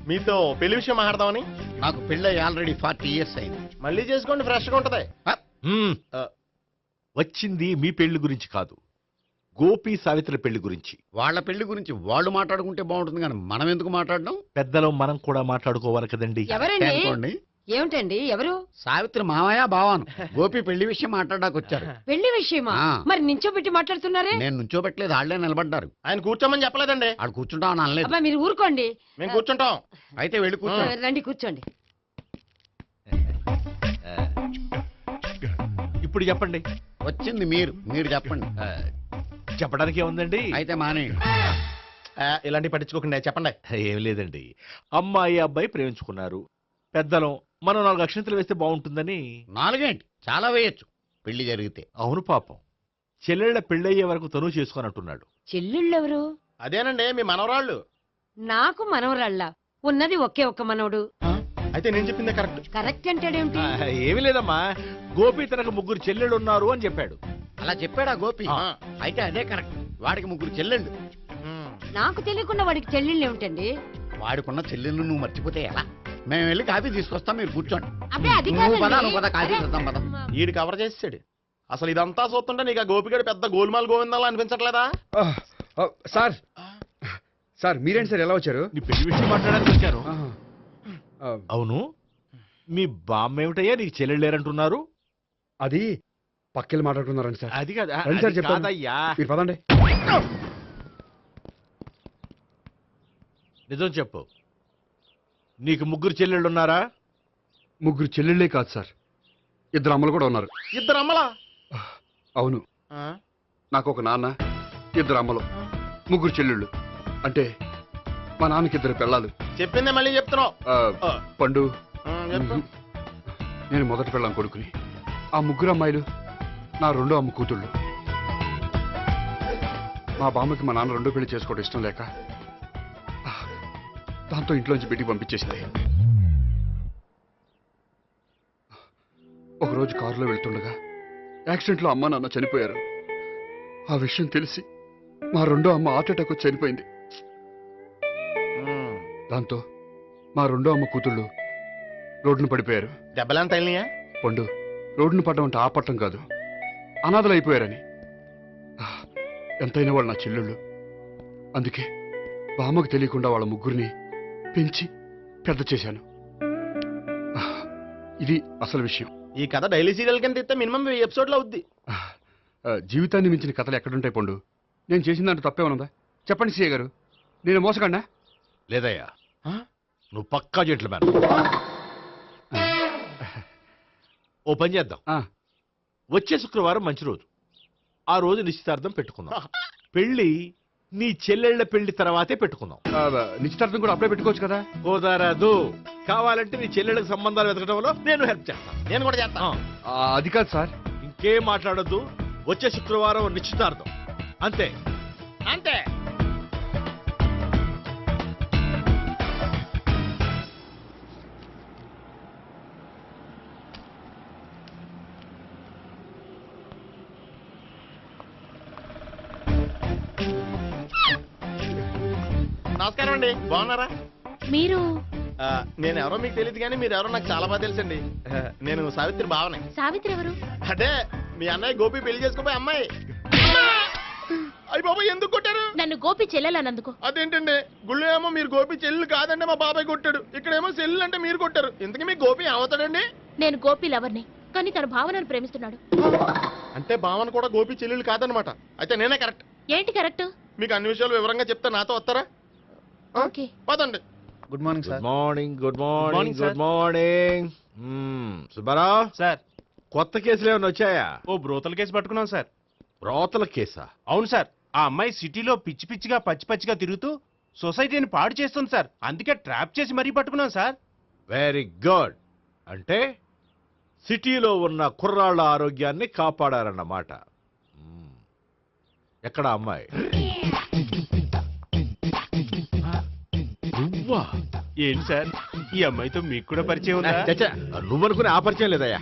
I: మీతో పెళ్లి విషయం మాట్లాడదామని.
H: నాకు పెళ్ళి ఆల్రెడీ 40 years అయింది.
I: మళ్ళీ చేసుకోండి, ఫ్రెష్ గా ఉంటది.
G: వచ్చింది మీ పెళ్లి గురించి కాదు, గోపి సావిత్రి పెళ్లి గురించి.
H: వాళ్ళ పెళ్లి గురించి వాళ్ళు మాట్లాడుకుంటే బాగుంటుంది కానీ మనం ఎందుకు మాట్లాడడం?
G: పెద్దలో మనం కూడా మాట్లాడుకోవాలి కదండి.
H: అనుకోండి.
M: ఏమిటండి ఎవరు?
H: సావిత్రి మామయ్య బావాను గోపి పెళ్లి విషయం మాట్లాడడానికి వచ్చారు.
M: పెళ్లి విషయమా? మరి నించోబెట్టి మాట్లాడుతున్నారే?
H: నేను నుంచోబెట్టలేదు, వాళ్ళే నిలబడ్డారు.
I: ఆయన కూర్చోమని చెప్పలేదండి.
H: ఆడు కూర్చుంటామని అనలేదు.
M: అబ్బా మీరు ఊరుకోండి.
I: మేము కూర్చుంటాం.
H: అయితే వెళ్ళి కూర్చో.
M: రండి కూర్చోండి.
G: ఇప్పుడు చెప్పండి.
H: వచ్చింది మీరు చెప్పండి.
G: చెప్పడానికి ఏముందండి?
H: అయితే మానేయండి.
I: ఇలాంటి పట్టించుకోకుండా చెప్పండి.
G: ఏం లేదండి, అమ్మాయి అబ్బాయి ప్రేమించుకున్నారు. పెద్దలం మనం 4 అక్షంతలు వేస్తే బాగుంటుందని.
H: 4 చాలా వేయచ్చు పెళ్లి జరిగితే.
G: అవును పాపం, చెల్లెళ్ళ పెళ్ళయ్యే వరకు తను చేసుకున్నట్టున్నాడు.
M: చెల్లెళ్ళెవరు?
I: అదేనండి మీ మనవరాళ్ళు.
M: నాకు మనవరాళ్ళ ఉన్నది ఒకే ఒక్క మనవడు.
I: అయితే నేను చెప్పిందే కరెక్ట్.
M: కరెక్ట్ అంటాడేమిటి?
G: ఏమి లేదమ్మా, గోపి తనకు 3 చెల్లెళ్ళు ఉన్నారు అని చెప్పాడు.
H: అలా చెప్పాడా గోపి? అయితే అదే కరెక్ట్. వాడికి 3 చెల్లెళ్ళు.
M: నాకు తెలియకుండా వాడికి చెల్లెళ్ళు ఏమిటండి?
H: వాడికున్న చెల్లెళ్ళు నువ్వు మర్చిపోతే ఎలా? మేము వెళ్ళి కాఫీ తీసుకొస్తాం, మీరు కూర్చోండి.
M: అబ్బే అది
H: నువ్వు పద,
M: కాదండి.
H: నువ్వు పద, కాఫీ చేద్దాం పద.
I: ఈడు కవర్ చేసాడు. అసలు ఇదంతా చూస్తుంటే నీకు ఆ గోపిగడు పెద్ద గోల్మాల్ గోవిందాలు అనిపించట్లేదా?
B: సార్ సార్ మీరేంటి సార్ ఎలా వచ్చారు?
G: నీ పెళ్లి విషయం మాట్లాడడానికి వచ్చాను. అవును, మీ బామ్మ ఏమిటయ్యా నీకు చెల్లెళ్ళు లేరంటున్నారు?
B: అది పక్కెళ్ళి మాట్లాడుకున్నారండి సార్.
G: అది కాదు,
B: రండి సార్
G: అది
B: చెప్తాను.
G: కాదయ్యా.
B: మీరు పదండి.
G: నిజం చెప్పు, నీకు 3 చెల్లెళ్ళు ఉన్నారా?
B: 3 చెల్లెళ్ళే కాదు సార్, 2 అమ్మలు కూడా ఉన్నారు.
I: 2 అమ్మలా?
B: అవును, నాకు ఒక నాన్న, 2 అమ్మలు, 3 చెల్లెళ్ళు. అంటే మా నాన్నకి 2 పిల్లలు.
I: చెప్పిందే మళ్ళీ చెప్తున్నావు.
B: పండు, నేను మొదటి పెళ్ళాం కొడుకుని. ఆ 3 అమ్మాయిలు నా 2వ అమ్మ కూతుళ్ళు. మా బామ్మకి మా నాన్న 2వ పెళ్లి చేసుకోవడం ఇష్టం లేక దాంతో ఇంట్లోంచి బిడ్డికి పంపించేసింది. ఒకరోజు కారులో వెళ్తుండగా యాక్సిడెంట్లో అమ్మ నాన్న చనిపోయారు. ఆ విషయం తెలిసి మా 2వ అమ్మ హార్ట్ అటాక్ వచ్చి చనిపోయింది. దాంతో మా 2వ అమ్మ కూతుళ్ళు రోడ్డును పడిపోయారు.
I: దెబ్బలంత తగిలినాయా?
B: పండు, రోడ్డును పడ్డం అంటే ఆపట్టం కాదు, అనాథలు అయిపోయారని. ఎంతైనా వాళ్ళు నా చెల్లెళ్ళు. అందుకే బామ్మకు తెలియకుండా వాళ్ళ 3 పెంచి పెద్ద చేశాను. ఇది అసలు విషయం.
I: ఈ కథ డైలీ సీరియల్ కింద ఇస్తే మినిమం 1000 ఎపిసోడ్లు అవుద్ది.
B: జీవితాన్ని మించిన కథలు ఎక్కడుంటాయి పండు? నేను చేసిన దాంట్లో తప్పేమనుందా? చెప్పండి సీఏ గారు, నేను మోసగండా?
G: లేదయ్యా, నువ్వు పక్కా జెంట్లమ్యాన్. ఓ పని చేద్దాం, వచ్చే శుక్రవారం మంచి రోజు, ఆ రోజు నిశ్చితార్థం పెట్టుకుందాం. పెళ్లి నీ చెల్లెళ్ల పెళ్లి తర్వాతే పెట్టుకుందాం.
B: నిశ్చితార్థం కూడా అప్పుడే పెట్టుకోవచ్చు కదా?
G: కుదరదు, కావాలంటే నీ చెల్లెళ్ళకి సంబంధాలు వెతకడంలో నేను హెల్ప్ చేస్తాను.
I: నేను కూడా చేస్తాను.
B: అది కాదు సార్.
G: ఇంకేం మాట్లాడొద్దు, వచ్చే శుక్రవారం నిశ్చితార్థం, అంతే
I: అంతే. నమస్కారం అండి, బాగున్నారా?
D: మీరు
I: నేను ఎవరో మీకు తెలియదు కానీ మీరు ఎవరో నాకు చాలా బాగా తెలుసండి. నేను సావిత్రి బావనే.
D: సావిత్రి ఎవరు?
I: అదే మీ అన్నయ్య గోపి పెళ్లి చేసుకోపోయి అమ్మాయి. అయ్యి బాబా ఎందుకు కొట్టారు?
D: నన్ను గోపి చెల్లెలన్నందుకు.
I: అదేంటండి, గుళ్ళు ఏమో మీరు గోపి చెల్లు కాదండి మా బాబాయ్ కొట్టాడు, ఇక్కడేమో చెల్లు అంటే మీరు కొట్టారు. ఇంతకీ మీ గోపి ఏమవుతాడండి?
D: నేను గోపి లవర్ని, కానీ తన భావనను ప్రేమిస్తున్నాడు.
I: అంటే భావన కూడా గోపి చెల్లెలు కాదనమాట. అయితే నేనే కరెక్ట్.
D: ఏంటి కరెక్ట్?
I: మీకు అన్ని విషయాలు వివరంగా చెప్తే నాతో వస్తారా?
D: ఓకే
I: పదండి.
B: Good morning sir.
G: Morning, good morning, good morning. Subbarao
J: sir,
G: కొత్త కేసులు ఏమైనా వచ్చాయా?
J: ఓ బ్రోతల కేసు పట్టుకున్నాం సార్.
G: రోతల కేసా?
J: అవును సార్, ఆ అమ్మాయి సిటీలో పిచ్చి పిచ్చిగా పచ్చి పచ్చిగా తిరుగుతూ సొసైటీని పాడు చేస్తుంది సార్. అందుకే ట్రాప్ చేసి మరీ పట్టుకున్నాం సార్.
G: Very good. అంటే సిటీలో ఉన్న కుర్రాళ్ళ ఆరోగ్యాన్ని కాపాడారన్నమాట. ఎక్కడ అమ్మాయి? నువ్వా?
J: ఏంటి సార్, ఈ అమ్మాయితో మీకు కూడా పరిచయం ఉందా?
G: నువ్వనుకునే ఆ పరిచయం లేదయ్యా.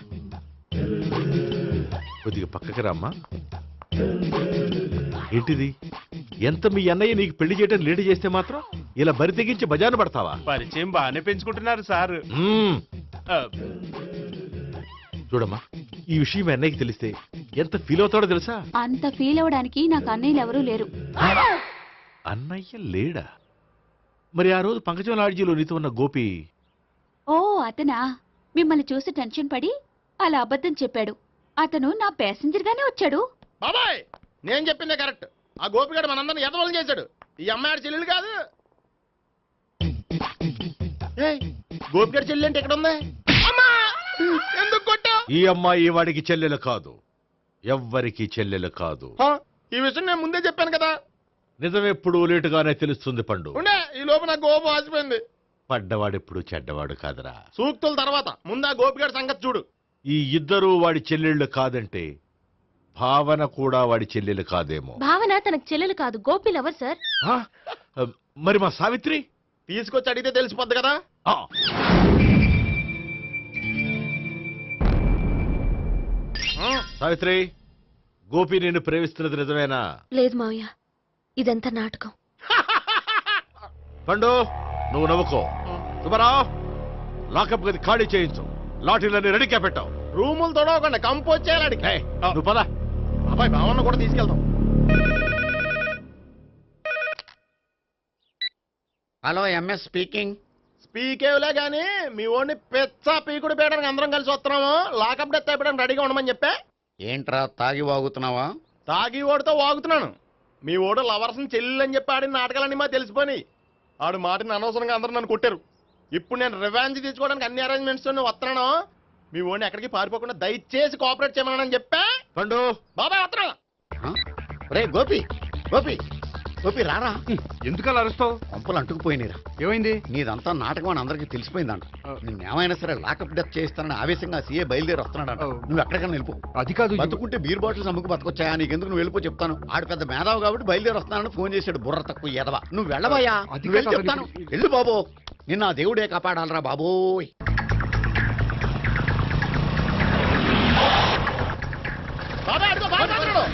G: కొద్దిగా పక్కకి రామ్మా. ఏంటిది? ఎంత మీ అన్నయ్య నీకు పెళ్లి చేయడం లేట్ చేస్తే మాత్రం ఇలా బరి తెగించి బజారు పడతావా?
I: పరిచయం బాగానే పెంచుకుంటున్నారు సార్.
G: చూడమ్మా, ఈ విషయం మీ అన్నయ్యకి తెలిస్తే ఎంత ఫీల్ అవుతాడో తెలుసా?
L: అంత ఫీల్ అవడానికి నాకు అన్నయ్యలు ఎవరూ లేరు.
G: అన్నయ్య లేడా? మరి ఆ రోజు పంకజం లాడ్జీలో నీతో ఉన్న గోపి?
L: ఓ అతనా? మిమ్మల్ని చూసి టెన్షన్ పడి అలా అబద్ధం చెప్పాడు. అతను నా ప్యాసింజర్ గానే వచ్చాడు.
I: బాబాయ్, నేను చెప్పిందే కరెక్ట్. ఆ గోపిగాడు మనందరిని ఎదవలం చేశాడు. ఈ అమ్మాయి చెల్లెలు కాదు. గోపిగాడి చెల్లి అంటే ఎక్కడ ఉంది? అమ్మా! ఎందుకు కొట్టా?
G: ఈ అమ్మాయి వాడికి చెల్లెలు కాదు, ఎవ్వరికి చెల్లెలు కాదు.
I: ఈ విషయం నేను ముందే చెప్పాను కదా.
G: నిజమెప్పుడు లేటుగానే తెలుస్తుంది పండు.
I: ఉండే, ఈ లోపు నాకు గోపు ఆసిపోయింది.
G: పడ్డవాడెప్పుడు చెడ్డవాడు కాదురా.
I: సూక్తుల తర్వాత ముందు ఆ గోపిగాడి సంగతి చూడు.
G: ఈ ఇద్దరూ వాడి చెల్లెళ్ళు కాదంటే భావన కూడా వాడి చెల్లెలు కాదేమో.
D: భావన తనకు చెల్లెలు కాదు, గోపి లవర్ సార్.
G: మరి మా సావిత్రి
I: తీసుకొచ్చి అడిగితే తెలిసిపోద్ది కదా.
G: సావిత్రి, గోపి నేను ప్రేమిస్తున్నది నిజమేనా?
C: లేదు మావయ్య, ఇదంతా నాటకం.
G: పండు, నువ్వు నవ్వుకో. సుబ్బారావు, లాకప్ గది ఖాళీ చేయించు. లాఠీలన్నీ రెడీగా పెట్టావు.
I: రూములు తొడవకుండా కంపోజ్ చేయాలి.
G: నువ్వు పద.
I: అబ్బాయి భావన కూడా తీసుకెళ్తాం.
H: Hello, MS speaking.
I: స్పీకేవ్లే గానీ మీ ఓడిని పెచ్చ పీకుడు పేయడానికి అందరం కలిసి వస్తున్నాము. లాకప్ డెత్ అయిపోయడానికి రెడీగా ఉండమని చెప్పే.
H: ఏంట్రా తాగి వాగుతున్నావా?
I: తాగి ఓడితో వాగుతున్నాను. మీ ఓడు లవర్స్ని చెల్లెలని చెప్పి ఆడిన నాటకాలన్నీ మా తెలిసిపోయి ఆడు మాటని అనవసరంగా అందరూ నన్ను కొట్టారు. ఇప్పుడు నేను రివెంజ్ తీసుకోవడానికి అన్ని అరేంజ్మెంట్స్ వస్తున్నాను. మీ ఓడిని ఎక్కడికి పారిపోకుండా దయచేసి కోఆపరేట్ చేయమని చెప్పా.
G: పండు,
I: బాబాయ్ వస్తున్నా.
H: రే గోపి, గోపి, గోపి రారా.
B: ఎందుకలా అరుస్తావు?
H: పంపులు అంటుకుపోయినరా.
B: ఏమైంది?
H: నీదంతా నాటకం అని అందరికీ తెలిసిపోయిందంట. నిన్నేమైనా సరే లాకప్ డెత్ చేస్తానని ఆవేశంగా సీఏ బయలుదేరి వస్తున్నాడంట. నువ్వు ఎక్కడికైనా వెళ్ళిపో.
B: అది కాదు,
H: బతుకుంటే బీర్ బాటిల్స్ అమ్ముకు బతకొచ్చాయా? నీకెందుకు? నువ్వు వెళ్ళిపో చెప్తాను. ఆడు పెద్ద మేధావు కాబట్టి బయలుదేరి వస్తానని ఫోన్ చేశాడు. బుర్ర తక్కువ ఎదవా. నువ్వు వెళ్ళబోయా? నువ్వు వెళ్ళి చెప్తాను. వెళ్ళు బాబో. నిన్న ఆ దేవుడే కాపాడాలరా బాబోయ్.
I: బాబాయ్ అడుగు, బాబాయ్ అడుగు.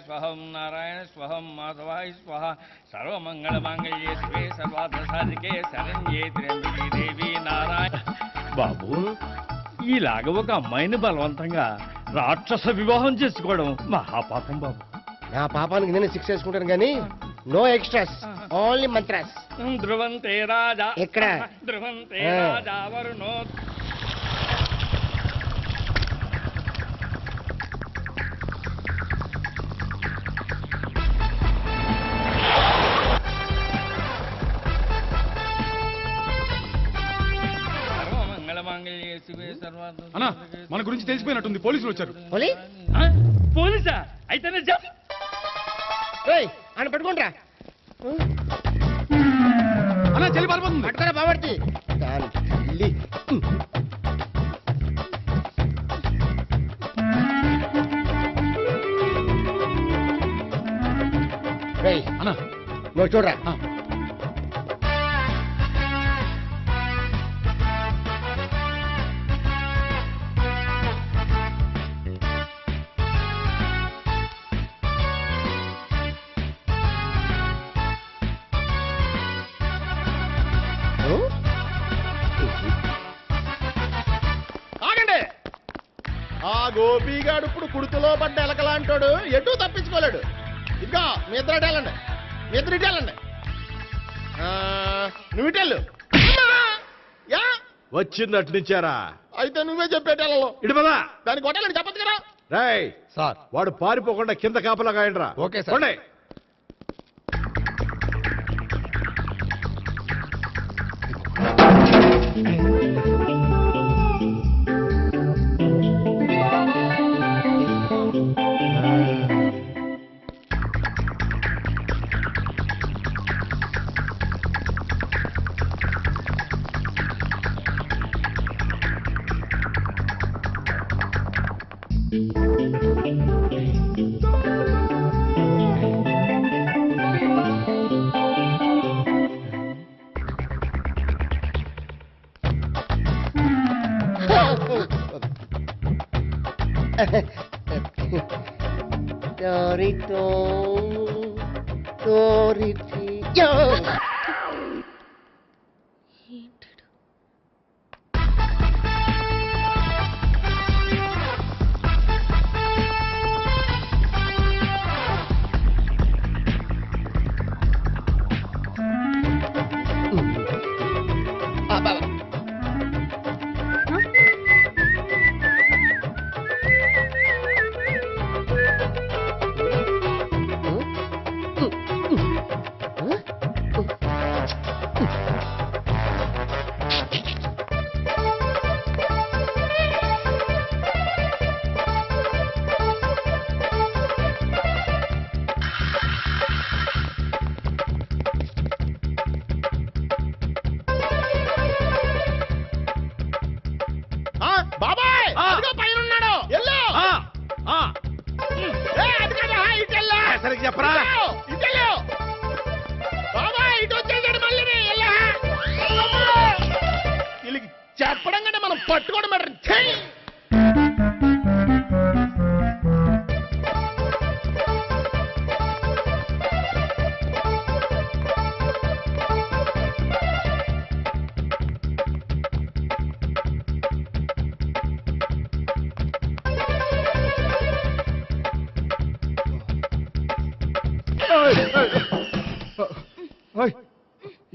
J: స్వహం నారాయణ స్వహం మాధవాయ స్వహ సర్వమంగళ మాంగళ్యే శివే సర్వార్థ సాధికే శరణ్యే త్ర్యంబకే దేవి నారాయణ. బాబు, ఇలాగ ఒక అమ్మాయిని బలవంతంగా రాక్షస వివాహం చేసుకోవడం మహాపాపం బాబు.
E: నా పాపానికి నేను శిక్ష వేసుకుంటాను కానీ నో ఎక్స్ట్రాస్, ఓన్లీ మంత్రాస్.
J: ధ్రువంతే రాజా
E: ఎక్కడ?
J: ధ్రువంతే రాజా వరుణో.
B: అన్నా, మన గురించి తెలిసిపోయినట్టుంది. పోలీసులు వచ్చారు.
J: పోలీసా? అయితేనే చెప్పు.
E: ఆయన పట్టుకుంటా.
B: అన్నా, చెల్లి పారిపోతుంది.
E: పట్టుకురా బాబర్తి.
B: అన్నా,
E: నువ్వు చూడరా.
I: ఆగండి. ఆ గోపిగాడు ఇప్పుడు కుడుతులో పడ్డ ఎలకలాంటాడు. ఎటు తప్పించుకోలేడు. ఇంకా మీ ఇద్దరు ఇటేళ్ళండి. మీ ఇద్దరు ఇటేళ్ళండి. నువ్వు ఇటెళ్ళు.
G: వచ్చింది అట్నుంచారా?
I: అయితే నువ్వే చెప్పేటెళ్ళలో
G: ఇటు పద.
I: దానికి కొట్టాలని చెప్పచ్చు కదా.
G: రేయ్ సార్, వాడు పారిపోకుండా కింద కాపలా కాయండిరా.
E: Okay sir.
I: బాబాయ్ పైన ఉన్నాడు
G: సరిగ్గా చెప్పరా
I: బాబాయ్ ఇటు వచ్చేసాడు మళ్ళీ వీళ్ళకి చెప్పడం కంటే మనం పట్టుకోవడం బెటర్.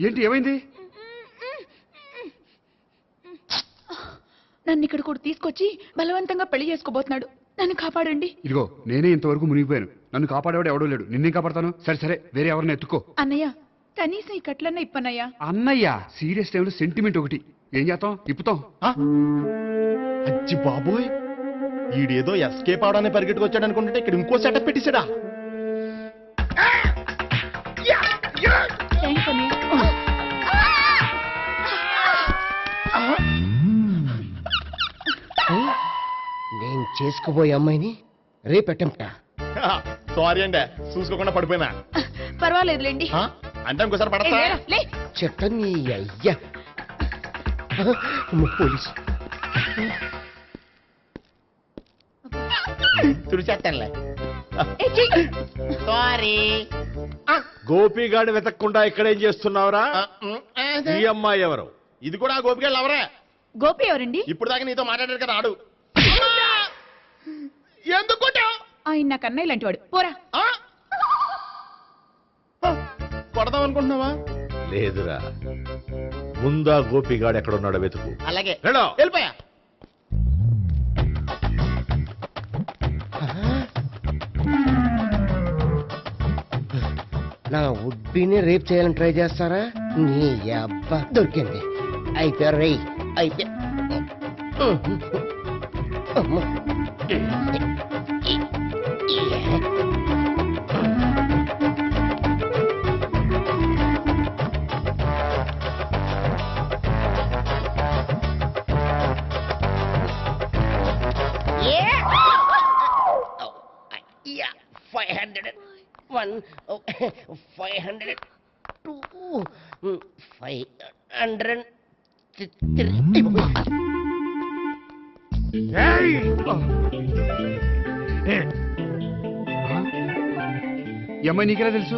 B: ఏంటి ఏమైంది?
K: నన్ను ఇక్కడ కూడా తీసుకొచ్చి బలవంతంగా పెళ్లి చేసుకోబోతున్నాడు. నన్ను కాపాడండి.
B: ఇదిగో నేనే ఇంతవరకు మునిగిపోయాను. నన్ను కాపాడేవాడు ఎవడో లేడు. నిన్నే కాపాడతాను. సరే సరే వేరే ఎవరిని ఎత్తుకో.
K: అన్నయ్య కనీసం ఈ కట్లన్నా ఇప్పన్నయ్యా.
B: అన్నయ్య సీరియస్ టైంలో సెంటిమెంట్ ఒకటి. ఏం చేస్తాం? ఇప్పుతాం.
I: అచ్చి బాబోయ్, ఈడేదో ఎస్కేప్ అవడానికి పరిగెట్టుకొచ్చాడు అనుకుంటే ఇక్కడ ఇంకో సెటప్ పెట్టేశాడా?
K: థ్యాంక్స్ అన్నయ్య.
E: నేను చేసుకోబోయే అమ్మాయిని రేపెట్టంటా.
I: సారీ అండి, చూసుకోకుండా పడిపోయినా.
K: పర్వాలేదులేండి.
I: అంటే ఇంకోసారి పడతా.
E: చెట్ట నీ అయ్యా పోలీసు
I: తుడిచేస్తానులే.
H: సారీ.
G: గోపిగాడు వెతకకుండా ఇక్కడేం చేస్తున్నావురా? ఈ అమ్మాయి ఎవరు?
I: ఇది కూడా గోపిగాళ్ళు ఎవరే?
K: గోపి ఎవరండి?
I: ఇప్పుడు దాకా నీతో మాట్లాడారు కదా ఆడు. ఎందుకు కొట్టావు?
K: ఆయన నాకు అన్నయ్య లాంటి వాడు. పోరా.
I: కొడదాం అనుకుంటున్నావా?
G: లేదురా, ముందా గోపిగాడు ఎక్కడున్నాడో వెతుకు.
H: అలాగే
I: వెళ్ళిపోయా.
E: నా ఉడ్బీని రేప్ చేయాలని ట్రై చేస్తారా? నీ అబ్బా దొరికింది. అయిపోయారు రేయ్, అయిపోయా.
B: ఈ అమ్మాయి నీకెలా తెలుసు?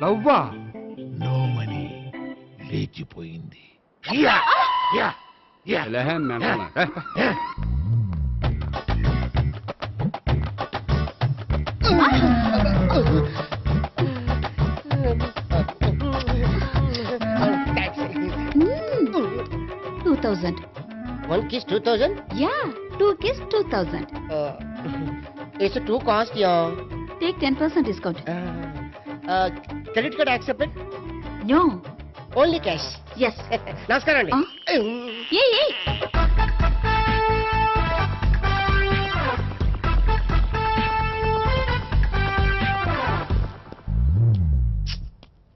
B: లవ్వా?
G: నో మనీ లేచిపోయింది.
E: One kiss 2000?
L: Yeah, 2 kiss 2000.
E: It's too cost, yeah.
L: Take 10% discount.
E: Credit card accepted?
L: No.
E: Only cash.
L: Yes.
E: నమస్కారం అండి.
L: Hey.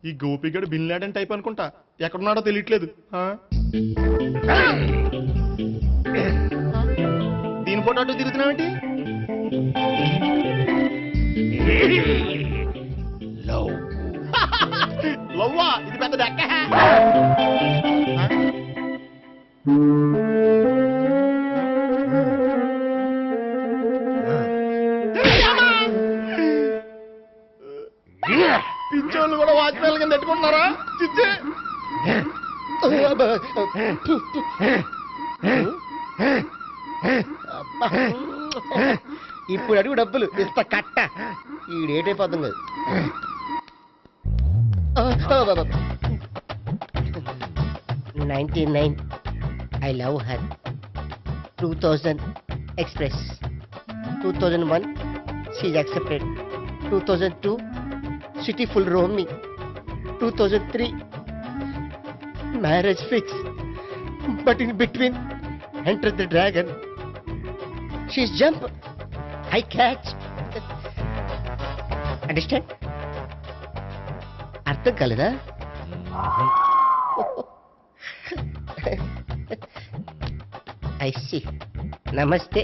I: ఈ గోపిగడు బిన్ లాడెన్ టైప్ అనుకుంటా. ఎక్కడున్నాడో తెలియట్లేదు. దీని ఫోటో అటు తిరుగుతున్నావేంటి? లవ్వా ఇది పెద్ద డెక్క. పిచ్చోళ్ళు కూడా వాచ్మెన్ కింద పెట్టుకుంటున్నారా? చిచ్చే
E: ఇప్పుడు అడుగు డబ్బులు ఇంత కట్ట ఈడేటైపోతుంది కదా. 99 I love her. 2000 express. 2001 she's accepted. 2002 city full roaming. 2003 marriage fix. But in between entered the dragon. She's jump. I catch. Understand? అర్థం కాలేదా? I see. Namaste.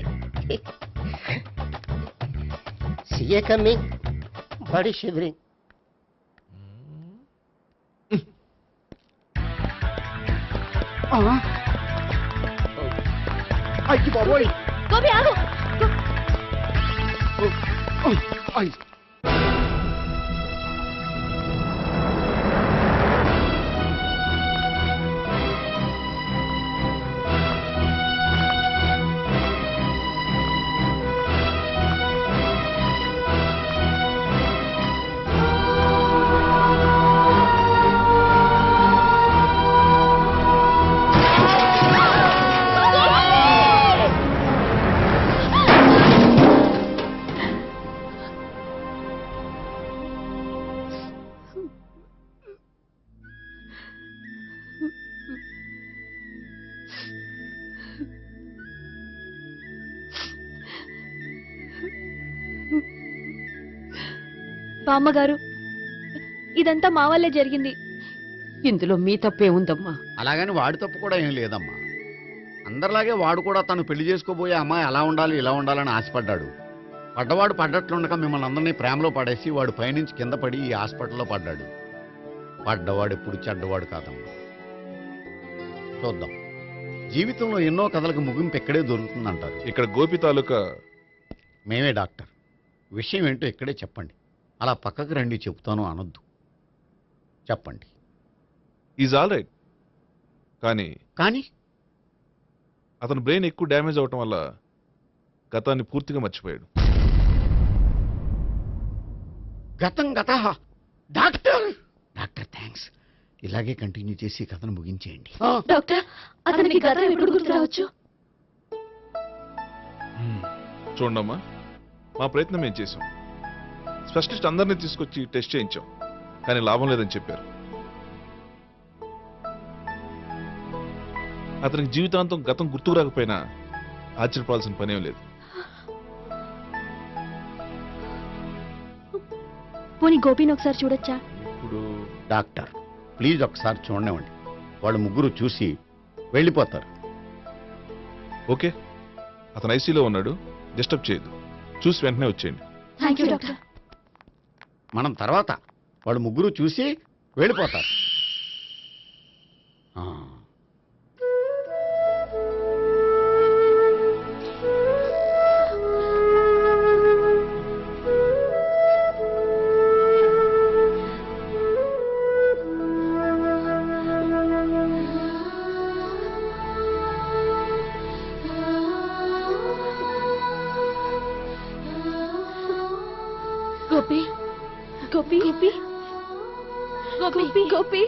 E: See you coming. Body shivering.
B: అయ్యి బాబోయ్.
D: గోపి ఆగు.
B: అయ్
C: బామ్మగారు, ఇదంతా మా వల్లే జరిగింది.
M: ఇందులో మీ తప్పే ఉందమ్మా.
H: అలాగని వాడి తప్పు కూడా ఏం లేదమ్మా. అందరిలాగే వాడు కూడా తను పెళ్లి చేసుకోబోయే అమ్మాయి అలా ఉండాలి ఇలా ఉండాలని ఆశపడ్డాడు. పడ్డవాడు పడ్డట్లుండక మిమ్మల్ని అందరినీ ప్రేమలో పడేసి వాడు పైనుంచి కింద పడి ఈ హాస్పిటల్లో పడ్డాడు. పడ్డవాడు ఎప్పుడు చెడ్డవాడు కాదమ్మా. చూద్దాం, జీవితంలో ఎన్నో కథలకు ముగింపు ఎక్కడే దొరుకుతుందంటారు.
N: ఇక్కడ గోపి తాలూకా
H: మేమే డాక్టర్. విషయం ఏంటో ఇక్కడే చెప్పండి. అలా పక్కకు రండి చెప్తాను అనొద్దు. చెప్పండి.
N: Is all right. కానీ అతని బ్రెయిన్ ఎక్కువ డ్యామేజ్ అవటం వల్ల గతాన్ని పూర్తిగా మర్చిపోయాడు.
H: గతం గత. Doctor doctor thanks. ఇలాగే కంటిన్యూ చేసి కథను ముగించేయండి.
D: డాక్టర్, అతనికి గతం ఎప్పుడు గుర్తు రావచ్చు?
N: చూడమ్మా, మా ప్రయత్నం మేము చేసాం. స్పెషలిస్ట్ అందరినీ తీసుకొచ్చి టెస్ట్ చేయించాం, కానీ లాభం లేదని చెప్పారు. అతనికి జీవితాంతం గతం గుర్తుకు రాకపోయినా ఆశ్చర్యపడాల్సిన పనేం లేదు.
C: పోనీ గోపిని ఒకసారి చూడొచ్చా?
N: ఇప్పుడు
H: డాక్టర్ ప్లీజ్ ఒకసారి చూడనివ్వండి. వాళ్ళు ముగ్గురు చూసి వెళ్ళిపోతారు.
N: ఓకే, అతను ఐసీలో ఉన్నాడు, డిస్టర్బ్ చేయదు. చూసి వెంటనే వచ్చేయండి.
C: Thank you doctor.
H: మనం తర్వాత వాళ్ళు ముగ్గురు చూసి వెళ్ళిపోతారు.
D: గోపి గోపి గోపి గోపి గోపి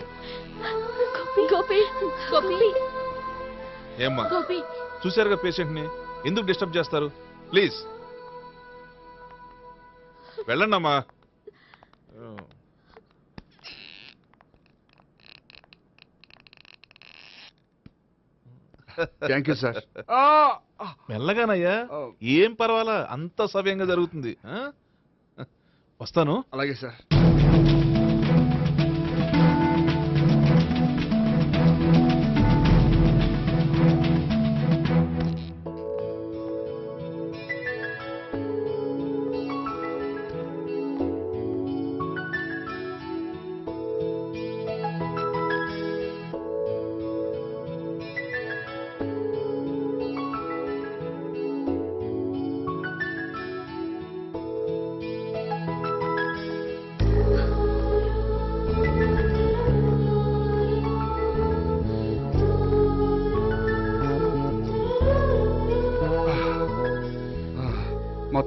D: గోపి గోపి
N: ఏమ్మా,
D: గోపి
N: చూశారుగా పేషెంట్ ని, ఎందుకు డిస్టర్బ్ చేస్తారు? ప్లీజ్ వెళ్ళండి అమ్మా.
B: Thank you sir.
N: మెల్లగానయ్యా, ఏం పర్వాలా, అంత సవ్యంగా జరుగుతుంది. వస్తాను.
B: అలాగే సార్.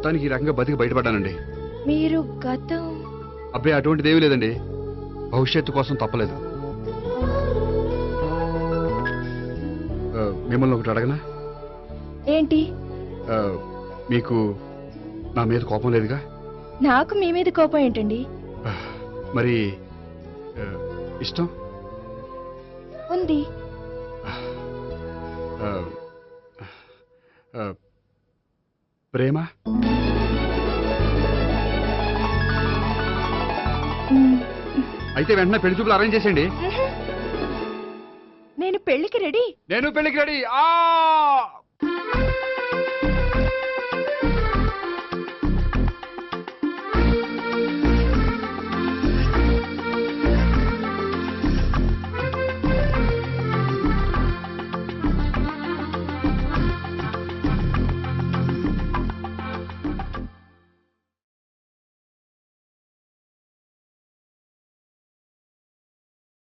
B: మొత్తానికి ఈ రకంగా బతికి బయటపడ్డానండి.
K: మీరు గతం
B: అబ్బాయి అటువంటిది ఏమీ లేదండి. భవిష్యత్తు కోసం తప్పలేదు. మిమ్మల్ని ఒకటి అడగనా?
K: ఏంటి?
B: మీకు నా మీద కోపం లేదుగా?
K: నాకు మీ మీద కోపం ఏంటండి?
B: మరి ఇష్టం
K: ఉంది.
B: ప్రేమ అయితే వెంటనే పెళ్లి చూపులు అరేంజ్ చేసేయండి.
K: నేను పెళ్లికి రెడీ.
B: నేను పెళ్లికి రెడీ.